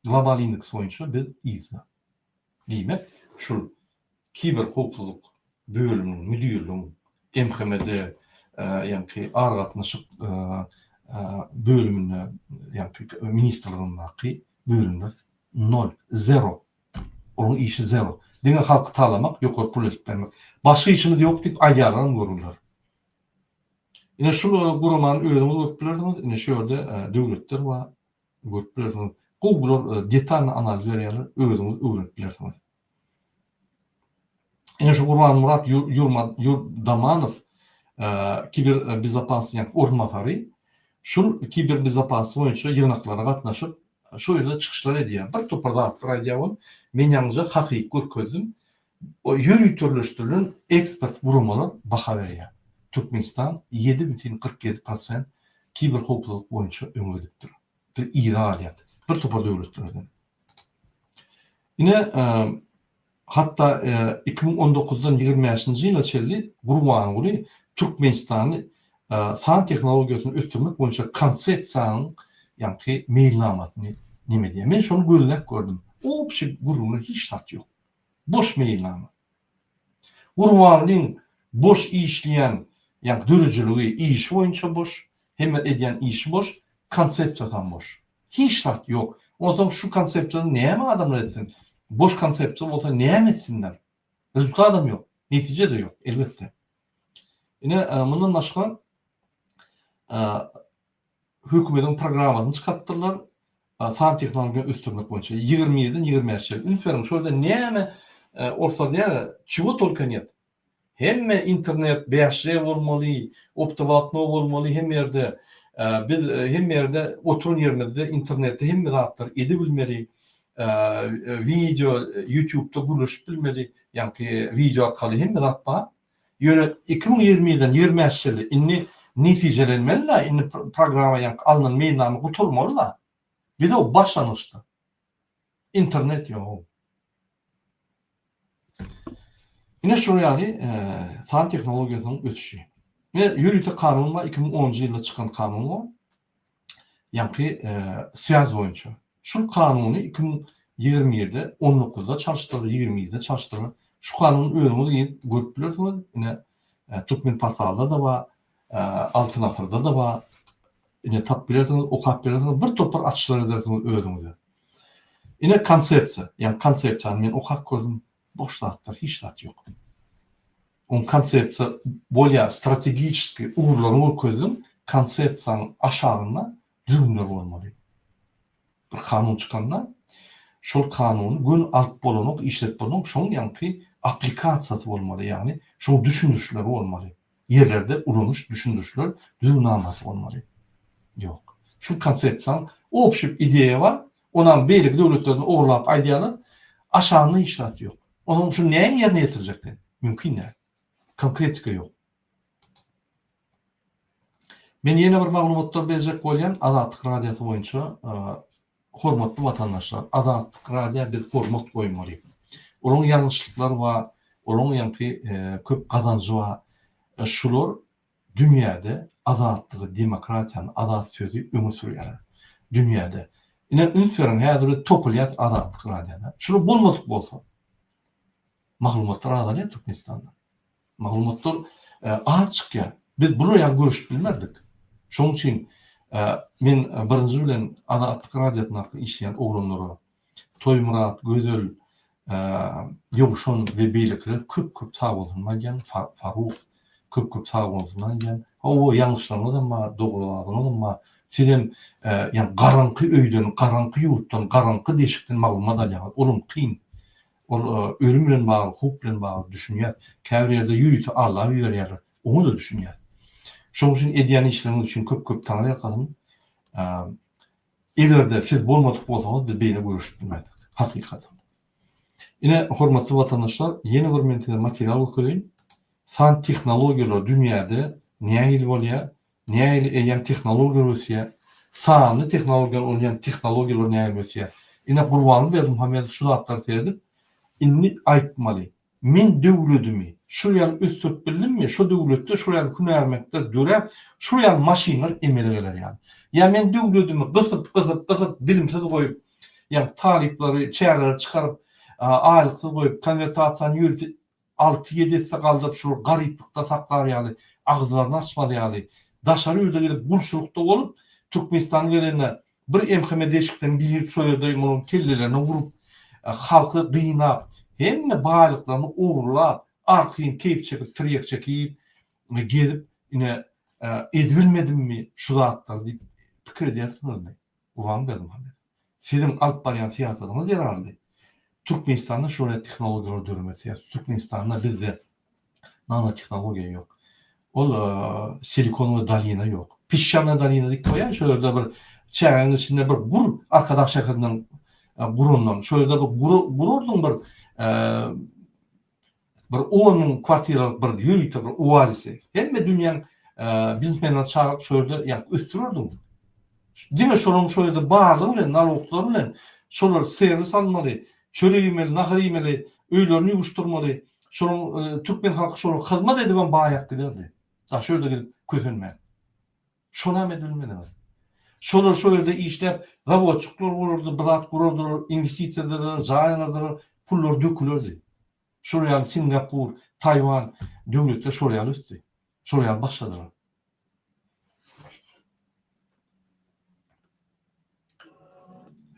global indeks boýunça biz iýizde. Diýmek, şol kiber howpsuzlyk bölüminiň müdürlüğü MHM'de yani argatnaşyk bölümüne yani ministrligindäki bölümler 0. Onun işi 0. Diňe halky talamak, ýokary pul bermek. Başga işimiz ýok diýip aýdýarlar görürler. Ine şu gurumanyň özüňiz görüp bilerdiňiz, ine şu ýerde döwletler we görüp bilerdiňiz. Google detalny analiz berýärler, özüňiz öwrenip bilersiňiz. Ine şu Gurban Murat Yurdamanow kiber bezapaslyk ornatary şu kiber bezapaslyk boýunça ýygnaklara gatnaşyp şu ýerde çykyşlar edýär. Bir toparda aýdýar, men ýalnızca hakyky görkezdim. O ýürütürleşdirilen ekspert gurumlar baha berýär. Türkmenistan 7,47% kiber howpsuzlyk boýunça öňedipdir. Bir idealiyat. Bir topar döwletlerden. Yine hatta 2019'dan 20-nji ýyla çelli gurumanyň Türkmenistany san tehnologiýasyny ösdürmek boýunça konsepsiýanyň yani mailnamasyny nime diýär. Men şonu gözlep gördüm. O bir gurumda hiç tat ýok. Boş mailnama. Gurumanyň boş işleyen yani dürüjüligi iş boýunça boş, hem edýän iş boş, konsepsiýadan boş. Hiç tat ýok. O zaman şu konsepsiýany näme adamlar etsin? Boş konsepsiýa bolsa näme etsinler? Rezultat adam ýok. Netije de ýok elbetde. Yine bundan başka hökümetiň programmasyny çykartdylar. San tehnologiýa ösdürmek boýunça 27-den 20-nji ýyl. Ünsüň şurada näme ortadan ýa çygo tolka net. Hemme internet 5G bolmaly, optowaltno bolmaly, hem ýerde biz hem ýerde oturun ýerimizde internetde hemme zatlar edi bilmeli. Video YouTube'da gülüşüp bilmeli. Yani video arkaly hemme zat bar. Ýöne 2020'den 20-nji ýyl inni netijelenmeli, inni programa yani alınan mailnama guturmaly. Bir de o başlanıştı. İnternet yok. Yine şuraya san teknologiýasynyň ötüşi. Ve ýürüte kanun var, 2010-njy ýylda çykan kanun var. Yani swaz boýunça. Şu kanuny 2020'de 19'da çalıştırıldı, 20'de çalıştırıldı. Şu kanunun özüňiz görüp bilersiňiz. Yine Türkmen portalda da var, Altın Asırda da var. Yine tap bilersiňiz, okap bilersiňiz, bir topar açyşlar edersiňiz özüňizde. Yine konsepsiýa, yani konsepsiýany men okap gördüm, boş zatlar, hiç zat ýok. On konsepsiýa bolýa strategiski uğurlaryny görkezdim, konsepsiýanyň aşagynda düzgünler bolmaly. Bir kanun çykanda, şol kanuny gün alyp bolanok, işlet bolanok, şoň ýanky aplikasiýasy bolmaly, yani şoň düşünüşler bolmaly. Yerlerde urunuş düşünüşler, düzgünnamasy bolmaly. Yok. Şu konsepsiýanyň opşy ideýa var, onan beýlik döwletlerini oglap aýdýarlar, aşagyny işlet ýok. Onuň şu näme ýerine ýetirjekdi? Mümkin näme? Konkretika ýok. Men ýene bir maglumatlar berjek bolýan Azatlyk radiosy boýunça hormatly watandaşlar, Azatlyk radio biz hormat goýmaly. Olaryň ýalňyşlyklary we olaryň ýanky köp gazanjy we şular dünýäde azatlygy, demokratiýany, azat sözü öňe sürýär. Dünýäde. Ine ünsüň häzir topulyat Azatlyk radioda. Şunu bolmadyk bolsa, maglumatlar azalýar Türkmenistanda. Maglumatlar açyk ýa. Biz bunu ýa görüşüp bilmerdik. Şoň üçin men birinji bilen Azatlyk radiosyna işleýän oglanlara Toýmurat, Gözel, Ýoguşan we beýlikler köp sag bolsunlar, Faruk köp sag bolsunlar. O ýalňyşlaryndan ma, dogrularyndan ma, sizem yani garanky öýden, garanky ýurtdan, garanky deşikden maglumat alýar. Olum kyn. Ol ölüm bilen bagly, huk bilen bagly düşünýär. Käbir ýerde ýürüti Allah berýär. Onu da düşünýär. Şoň üçin edýän işleriň üçin köp taňa ýakadym. Egerde siz bolmadyk bolsaňyz biz beýle görüşip bilmädik. Hakykatan. Ine hormatly watandaşlar, ýeni bir mentide material okuýyn. San tehnologiýalar dünýäde nähili bolýar? Nähili eýem tehnologiýalar ösýär? Sanly tehnologiýalar bolýan tehnologiýalar nähili ösýär? Ine Gurbany Berdimuhammedow şu zatlar söýledip, inni aýtmaly. Men döwletimi şu ýaly üstüp bildimmi? Şu döwletde şu ýaly hünärmekler dörep, şu ýaly maşinalar emele geler ýaly. Ya men döwletimi gysyp bilimsiz goýup, ýa talipleri, çäreleri çykaryp, aýlyksyz goýup, konvertasiýany ýürütip 6-7 ýyl galdyp şu garyplykda saklar ýaly, agzylaryny açmaly ýaly. Daşary ýerde gelip bulşulukda bolup, Türkmenistan gelenler bir emheme deşikden girip şu ýerde munyň kellelerini vurup, halky gynap, hemme baýlyklaryny uğurlap, arkyň keyip çekip, tirek çekip, gezip, ine edilmedimmi şu zatlar diýip pikir edýärsiňizmi? Ulan Berdimuhammedow. Sizin alyp barýan siýasatyňyz ýararly. Türkmenistanda şöyle tehnologiýalar dörmesi, Türkmenistanda bizde nanotehnologiýa ýok. Ol silikon dolina ýok. Pişşana dolina diýip goýan şöyle bir çägäň içinde bir gur arkadaş şäherden gurundan şöyle bir gururdyň bir 10 kwartiralyk bir ýürüýte bir oazisi. Hemme dünýäň bizmenler çağırıp şöyle ýa östürürdüm. Diňe şonuň şöyle barlygy bilen naloglary bilen şolar seýri salmaly. Çöreýmeli, nahyrimeli, öýlerini ýuwuşdurmaly. Şonuň türkmen halky şonuň hyzmat ediben baýak giderdi. Da şöyle gelip kösenme. Şona medilmedi. Şolar şöyle işlep, zawodçuklar bolurdy, birat gururdy, investisiýalar, jaýlar, pullar dökülürdi. Şolar Singapur, Tayvan döwletler şolar üstü. Şolar başladylar.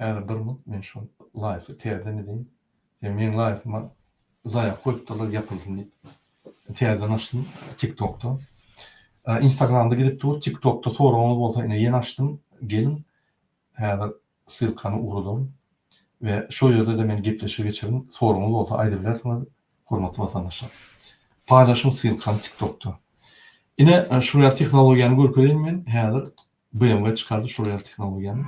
Bir mut men şu live terden edeyim. Men live'ma zaya koyuptalar yapılsın diye. Terden açtım TikTok'ta. Instagram'da gidip dur, TikTok'ta soruğunuz olsa yine yeni açtım. Gelin. Häzir sylkany urudum. Ve şu ýerde de men gepleşe geçerim. Soruğunuz olsa aýdyp bilersiňiz, hormatly watandaşlar. Paýlaşyň sylkany TikTok'ta. Ine şu ýaly tehnologiýany görkezeyim men. Häzir BMW çıkardı şu ýaly tehnologiýany.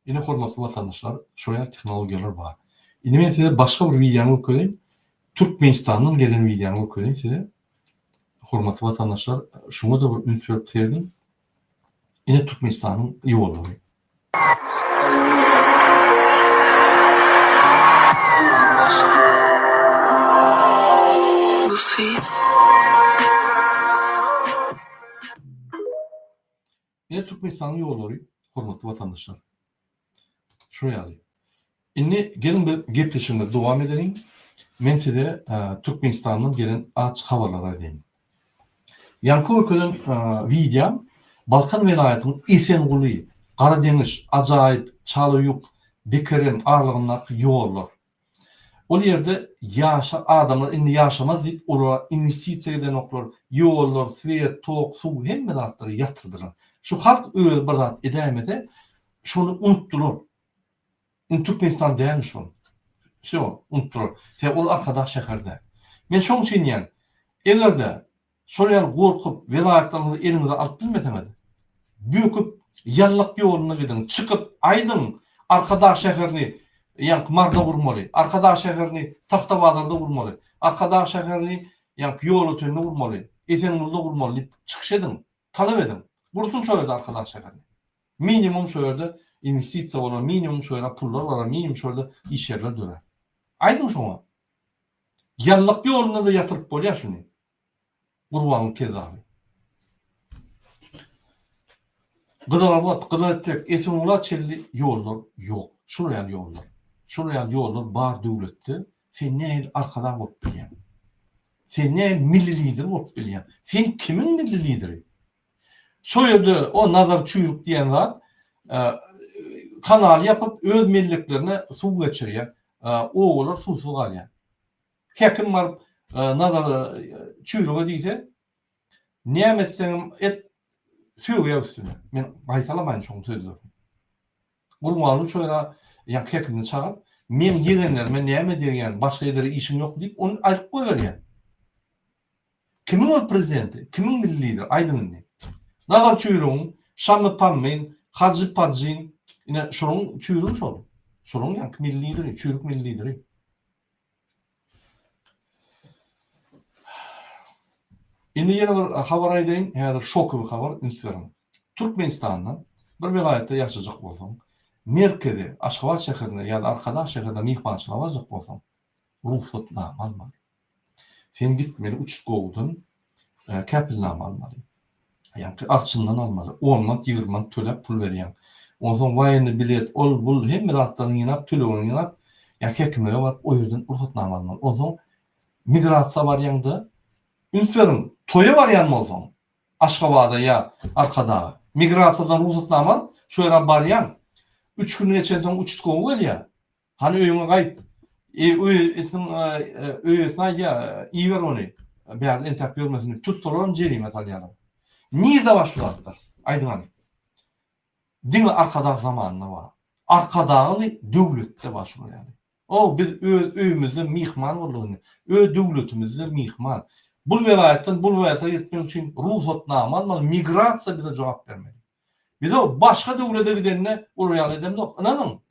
Ine hormatly watandaşlar, şoýa tehnologiýalar bar. Ine men size başga bir videomy okuyayım. Türkmenistanyň gelen videomy okuyayım size. Hormatly watandaşlar, şuňa da bir ünsürip berdim. Ine Türkmenistanyň ýolları. Ine Türkmenistanyň ýolları, hormatly watandaşlar. Şoýaly. Indi gelin bir gepleşigine dowam edelim. Men size Türkmenistanyň gelen açyk habarlary aýdym. Ýanky ülkeden video Balkan welaýatynyň Esenguly, Gara Deňiz, ajaýyp, Çalyýuk, Bekeren aralygyndaky ýollar. Ol ýerde ýaşa adamlar indi ýaşamaz diýip olara investisiýa eden oklar, ýollar, swet, tok, suw hemme zatlary ýatyrdylar. Şu halk öýle bir zat edämede şonu unutdular. Türkmenistan däl şol. Şo, unutdular. Ol arkadaş şäherde. Men şoň üçin ýan, egerde şol ýaly gorkup welaýatlaryňyzy eliňize alyp bilmeseňiz, böküp ýallyk ýoluny gidin, çykyp aýdyň arkadaş şäherini ýa Marda vurmaly, arkadaş şäherini Taxtabadarda vurmaly, arkadaş şäherini ýa ýol ötünde vurmaly, Esengulyda vurmaly diýip çykyş edin, talap edin. Vursun şöyle arkadaş şäherini. Minimum şöyle investisiýa bolar, minimum şöyle pullar bolar, minimum şöyle iş ýerler dörer. Aýdyň şoňa. Ýallyk ýoluny da ýatyryp bolýar şuny. Gurbanyň kezaby. Gıdalar etmek, Esenguly çelli ýollar ýok. Şuraya ýollar. Şuraya ýollar bar döwletde. Sen näil arkada bolup bilýän. Sen näil milli lider bolup bilýän. Sen kimin milli lideri? Şu ýerde o Nazar Çuýruk diýen zat kanal yapıp öz milletlerine suw geçirýär. Oğullar suwsuz galýar. Hekim bar Nazar Çuýruk'a diýse, Näme etseňem et söýge üstüne. Men gaýtalamaýyn şoň sözleri. Gurmalyň şöyle ýa hekimni çağıp, men ýegenlerime näme derýän, başga ýere işim ýok diýip onu aýryp goýberýän. Kimiň ol prezidenti, kimiň milli lider, aýdyňny. Nagar çüýrüň, şamy pammen, hacı pajyn, ine şonuň çüýrüň şol. Şonuň ýa milli lideri, çüýrük milli lideri. Indi ýene bir habar aýdyn, häzir şoky bir habar ünsüyorum. Türkmenistandan bir vilayetde ýaşajak bolsaň, merkezi Aşgabat şäherinde ýa-da Arkadaş şäherinde mihmançylyk alajak bolsaň, ruhsatnama almaly. Sen gitmeli uçuş gowdun, käpilnama almaly. Ýa-ni arçyndan almaly. 10 manat, 20 manat töläp pul berýän. Ondan waýyndy bilet, ol bul hemme zatlaryny ýynap, tölegini ýynap, ýa hekimege barıp o ýerden ruhsatnama almaly. Ondan migrasiýa barýanda ünsüyorum, toya barýan bolsaň, Aşgabada ýa Arkada migrasiýadan ruhsatnama al, şu ýere barýan. 3 gün geçenden uçuş gowy gelýär. Hani öýüňe gaýt. Öýüsine ýa iýber ony. Bäzi entep ýörmesini tutduran jerime salýarlar. Nirde başladılar? Aydın. Dini arkada zamanına var. Arkadağı dövlette başlıyor yani. O biz öyümüzde mihman olduğunu, devletimizde mihman. Bu vilayete yetmek için ruhsatnama almalı, migrasiya bize cevap vermeli. Bir de başka devlete gidenine oraya edemde yok. İnanın.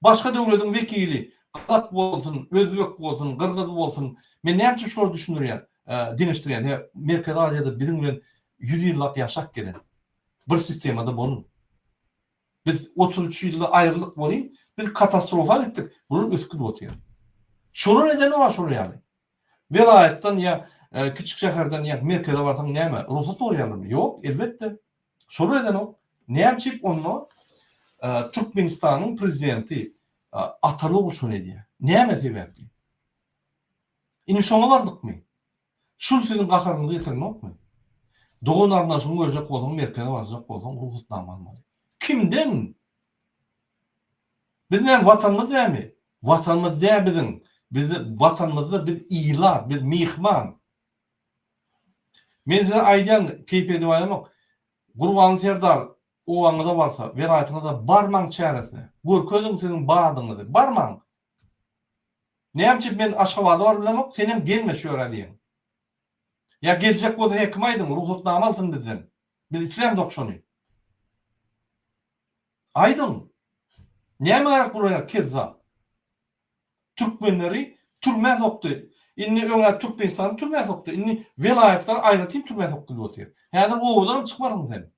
Başka devletin vekili, Kazak bolsun, Özbek bolsun, Kırgız bolsun, men ne yapacak şunu düşünürüyor, diniştiriyor. Merkez Asya'da bizim bilen 100 yıllap yaşak gelen bir sistemada bunun. Biz 33 yılda ayrılık bolayım, biz katastrofa gittik. Bunun üskün otuyor. Şunun nedeni var şunu yani. Velayetten ya küçük şehirden ya merkeze varsan ne mi? Ruhsat orayalım mı? Yok, elbette. Şunun nedeni o. Ne yapacak onu? Türkmenistan'ın prezidenti atalı olsun ediyor. Ne mi verdi? İni şuna vardık mı? Şul sizin kakarınızı getirmek mi? Doğun arnaşını görecek olsan, merkeze varacak olsan ruhsatnama almalı. Kimden? Bizden vatanımız değil mi? Vatanımız değil bizim. Bizim vatanımızda biz iyiler, biz mihman. Men size aydan keyfiyeti baylamak. Gurbanı Serdar o anıda varsa, velayetinize barman çaresine. Görközün sizin bağdığınızı. Barman. Ne yapacak ben Aşgabat'da var bilemek? Senin gelme şöyle diyen. Ya gelecek olsa hekmaydın, ruhsatnama alsın bizden. Biz İslam dokşonu. Aydın. Niye mi olarak buraya keza? Türkmenleri türme soktu. İnni öňe Türkmenistan türme soktu. İnni velayetler aýratyn türme soktu diýip. Häzir owadan çykmaryň sen.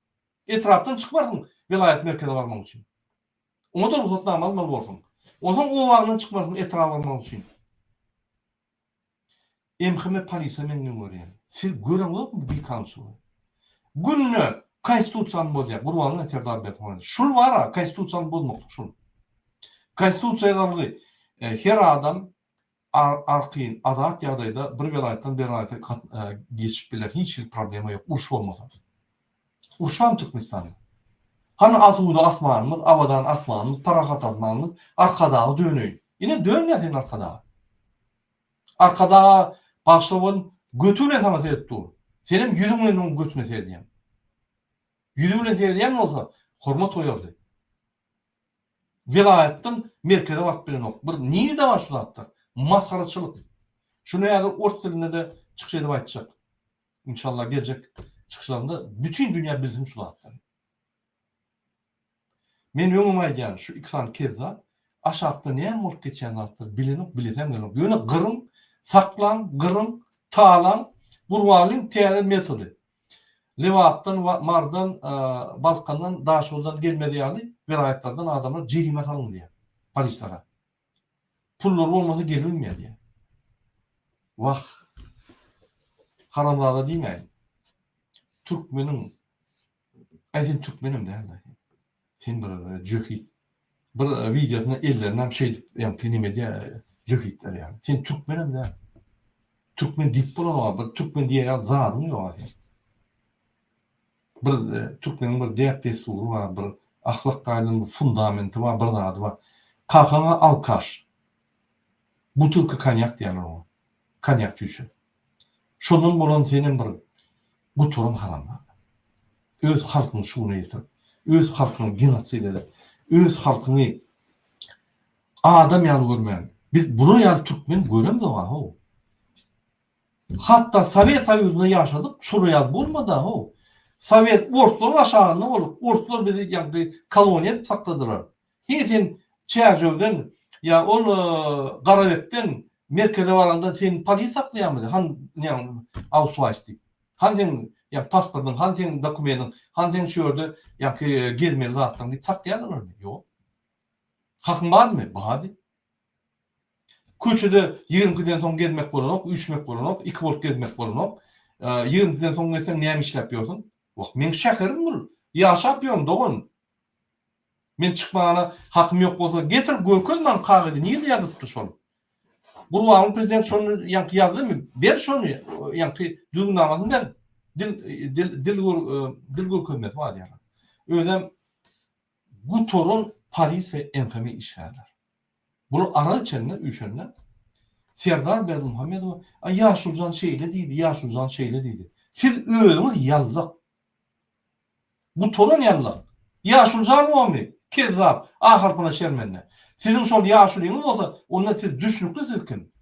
Etrapdan çykmaryň velayet merkeze barmak üçin. Oňa da ruhsatnama almaly bolsun. Ondan owagyndan çykmaryň etrapa barmak üçin. Emhime polisiýa menden görýär. Siz göreňizmi bir kansuly? Günne konstitusiýany bozýar. Gurbanly Serdar Berdimuhamedow. Şul bara konstitusiýany bozmak şul. Konstitusiýa her adam arqyn azat ýagdaýda bir vilayetden bir vilayete geçip biler. Hiç bir problemi yok. Uruş olmasa. Uruşan Türkmenistan. Hani asuda asmanımız, avadan asmanımız, tarahat asmanımız arkadağı dönüyor. Yine dönüyor senin arkadağı. Arkadağı başlamanın götüne sana seyrettiği. Senin yüzünle onun götüne seyrediyem. Yüzünle seyrediyem olsa hormat oyardı. Vilayetten merkeze vakit bilen ok. Bir nirde başladılar. Maskaraçılık. Şunu yazır ort dilinde de çıkış edip aytacak. İnşallah gelecek çıkışlarında bütün dünya bizim şulattır. Men öňüme aýdýan şu 2 kezda aşağıda näme bolup geçýän zatlar bilenok bilesem gelok. Ýöne gyrym, saklan, gyrym, talan, burwalyň täze metody. Lewatdan, Mardan, Balkandan, Daşoldan gelmedi ýaly vilayetlerden adamlar jerime salyn diýär polislara. Pullar bolmasa gelilmeýär diýär. Wah. Haramlarda diýmeýin. Türkmenim, ayten Türkmenim derler. Sen bir jöhit, bir videosuna ellerine bir şey yani klinimediye jöhitler yani. Sen Türkmenim der. Türkmen dip bulan bir Türkmen diye ya zadın yok yani. Bir Türkmenin bir deyapte suru var, bir ahlak kaydının bir fundamenti var, bir adı var. Kalkana alkaş. Butulka kanyak diyorlar o. Kanyak cüşü. Şunun bolan senin bir bu torun haramlar. Öz halkyny şuuna ýetirip, öz halkyny genotsid edip, öz halkyny adam ýaly görmeýän. Biz bunu ýaly türkmen göremdi ha. Hatta Sovet Soýuzyna ýaşadyk, şol ýaly bolmady ha. Sovet ortlar aşagyny bolup, ortlar bizi ýagdy koloniýa sakladylar. Sen Çerjewden ya ol Garabekden merkeze baranda sen polis saklaýarmydy? Han ýa Ausweis diýip. Han sen ya pasportyň, han sen dokumentyň, han sen şöýerde ýa-ki gezme zatlaryň diýip saklaýarlarmy? Ýok. Hakyň barmy? Bady. Köçede 20-den soň gezmek bolanok, üçmek bolanok, 2 bolup gezmek bolanok. 20-den soň gelsen näme işläp ýörsiň? Wak men şäherim bul. Ýaşap ýörüm dogun. Men çıkmağına hakkım yok bolsa getir görköz men kagady niýe ýazypdy şol. Gurbanly prezident şonu ýanky ýazdymy? Ber şonu ýanky düňnamasyny ber. Dil görkezmesi bar ýa. Özem bu torun Paris we enfami işgärler. Bunu ara içenler, üçenler Serdar Berdimuhammedow ýaşuljan şeýle diýdi, ýaşuljan şeýle diýdi. Siz öýüňiz ýallyk. Bu torun ýallyk. Ýaşuljan bolmy? Kezzap, aharpyna şermenne. Sizin şol ýaşulyňyz bolsa, onda siz düşnükli sizkin.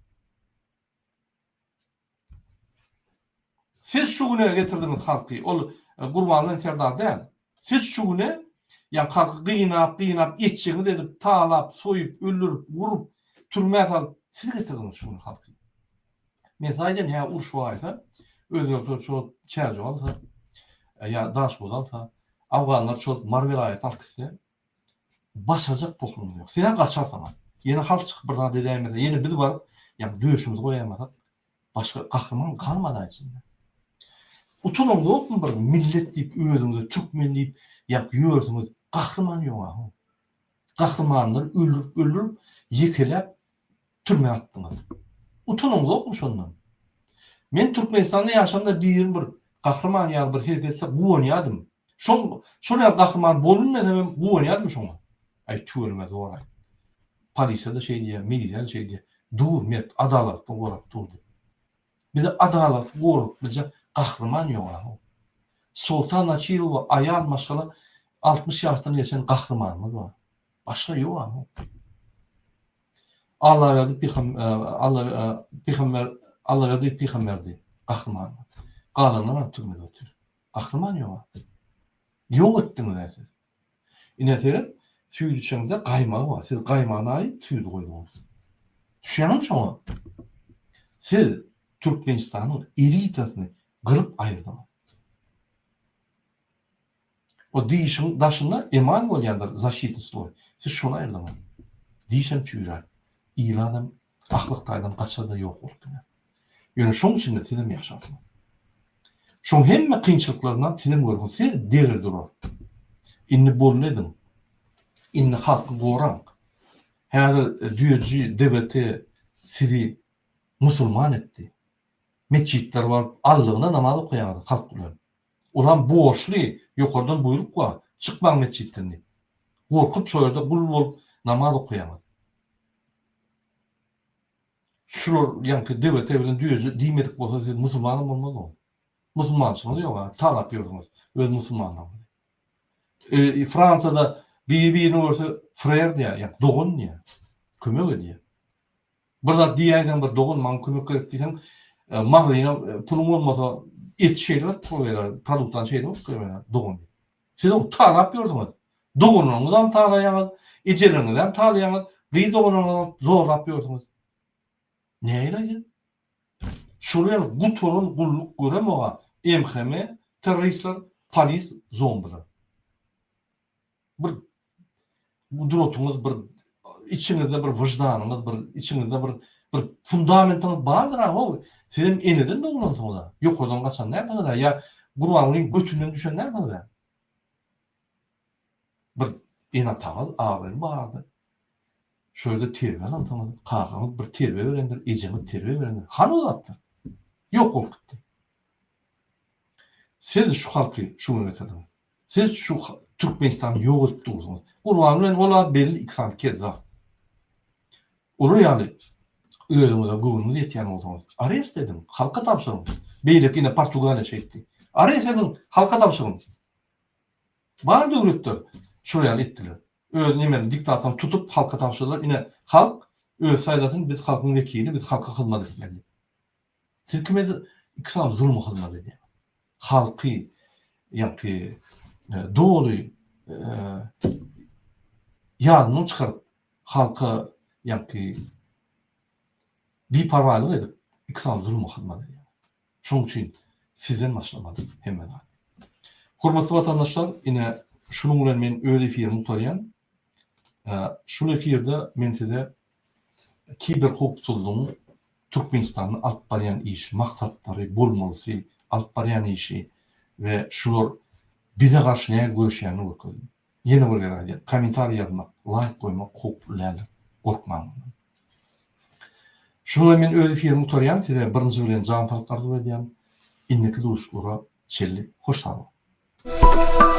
Siz şu güne getirdiňiz halky, ol Gurbanly Serdar däl. Siz şu güne ýa halky gynap, etçeňiz edip, talap, soýup, öldürüp, vurup, türmäge salyp, siz getirdiňiz şu halky. Men saýdym ýa uruş waýsa, özüňiz şu çerje bolsa, ýa daş bolsa, Awganlar çok marwelaýat halkysy başajak boklum ýok. Sen gaçarsan, ýene halk çykyp birden dedämede, ýene biz bar, ýa döşümüzi goýamasak, başga gahrman galmady içinde. Utunum ýokmy bir millet diýip özüňizi türkmen diýip ýa ýörsiňiz, gahrman ýok. Gahrmanlar öldürüp, ýekelep türmäge atdylar. Utunum ýokmy şondan? Men Türkmenistanda ýaşamda bir gahrman ýa bir hergetse goýanýadym. Şol gahrman bolunmadan bu oynayadym şoňa. Ay türmez oray. Parisde şeý diýär, mediýa şeý diýär. Dur, mert, adalat gorap durdy. Bize adalat gorup bize gahrman ýok. Sultan Açilova aýal maşgala 60 ýaşdan geçen gahrmanymyz bar. Başga ýok. Allah verdi Allah verdi peygamberdi gahrman. Galanlar türmede otur. Gahrman ýok. Ýok etdiňiz näse? Ineseret tüýdü içinde gaýmagy bar. Siz gaýmagyna aýyp tüýdü goýdyňyz. Düşýärmi şoňa? Siz Türkmenistanyň elitasyny gyryp aýyrdyňyz. O diýişiň daşynda eman bolýandyr, zaşitny slow. Siz şonu aýyrdyňyz. Diýişem çüýrär. İranam ahlykdaýdan gaçada ýok boldy. Ýöne şoň üçin de sizem ýaşadyň. Şoň hemme kynçylyklaryndan sizem görgün, siz derir durar. Inni bolledin. Inni halky goran. Häzir düýeji devleti sizi musulman etdi. Meçitler var, allygyna namaz okuýardy halk bilen. Olam boşly, ýokardan buyruk bar, çykmaň meçitden. Gorkup şoýarda bul namaz okuýardy. Şular ýanky devlet bilen düýeji diýmedik bolsa siz musulman bolmady. Musulmançylyk ýok, talap ýordunuz, öz musulmanlygyny. Fransada bir orta frère diýär, dogun diýär. Kömek edýär. Bir zat diýýärden bir dogun maň kömek gerek diýsen, maglyna pulum bolmasa et şeýler pul berer, produktdan şeýler berer, dogun. Siz o talap ýordunuz. Dogunuňyzy hem talaýaňyz, ejeriňizi hem talaýaňyz, we dogunuňyzy zorlap ýordunuz. Näýle? Şuraya bu torun gulluk görem emheme, teröristler, polis, zombiler. Bu durutunuz bir içinizde bir vicdanınız, bir içinizde bir fundamentiniz bardır ama sizin eneden doğulantığı da. Yok oradan kaçan nereden da ya Gurbanlyň götünden düşen nereden da. Bir enatağız ağabeyim vardı. Şöyle terbiye anlatamadı. Kağamız bir terbiye verendir, ecemiz terbiye verendir. Han uzattı. Yok ol gitti. Siz şu halkı şu ünetediniz. Siz şu Türkmenistan'ı yok ettiniz. Gurbanlyň ola belli iksan kezzap. Onu yani öýüňizde göwünüz ýetýän bolsaňyz, arrest edin, halka tapşyryň. Beýlek ine Portugaliýa şeýdi. Araya senin halka tapşırın. Bar döwletler şoýal etdiler. Öz nemen diktatörni tutup halka tapşyrdylar. Ine halk öz saýdasyny biz halkyň wekili, biz halka hizmet etmeli. Siz kime ikisam zulm hizmet edýär. Halky ýa-ki doly ýadyny çykaryp halka ýa-ki biparwalyk edip ikisam zulm hizmet edýär. Şoň üçin sizden başlamaly hemen. Hormatly vatandaşlar, ine şunun bilen men öz efirimi tutaýan. Şu efirde men size kiber hukukçuluğun Türkmenistan'ı alıp barýan iş, maksatları, bolmalysy, alıp barýan işi ve şular bize karşı näme görüşýäni öküldüm. Yeni bir garaýdy. Kommentary ýazmak, like koymak hukuklylar. Gorkmaň. Şunu men öz efirimi tutaýan, size birinji bilen jagantlyk arzu edýän. Inneki duşlara çelli hoş sağ olun.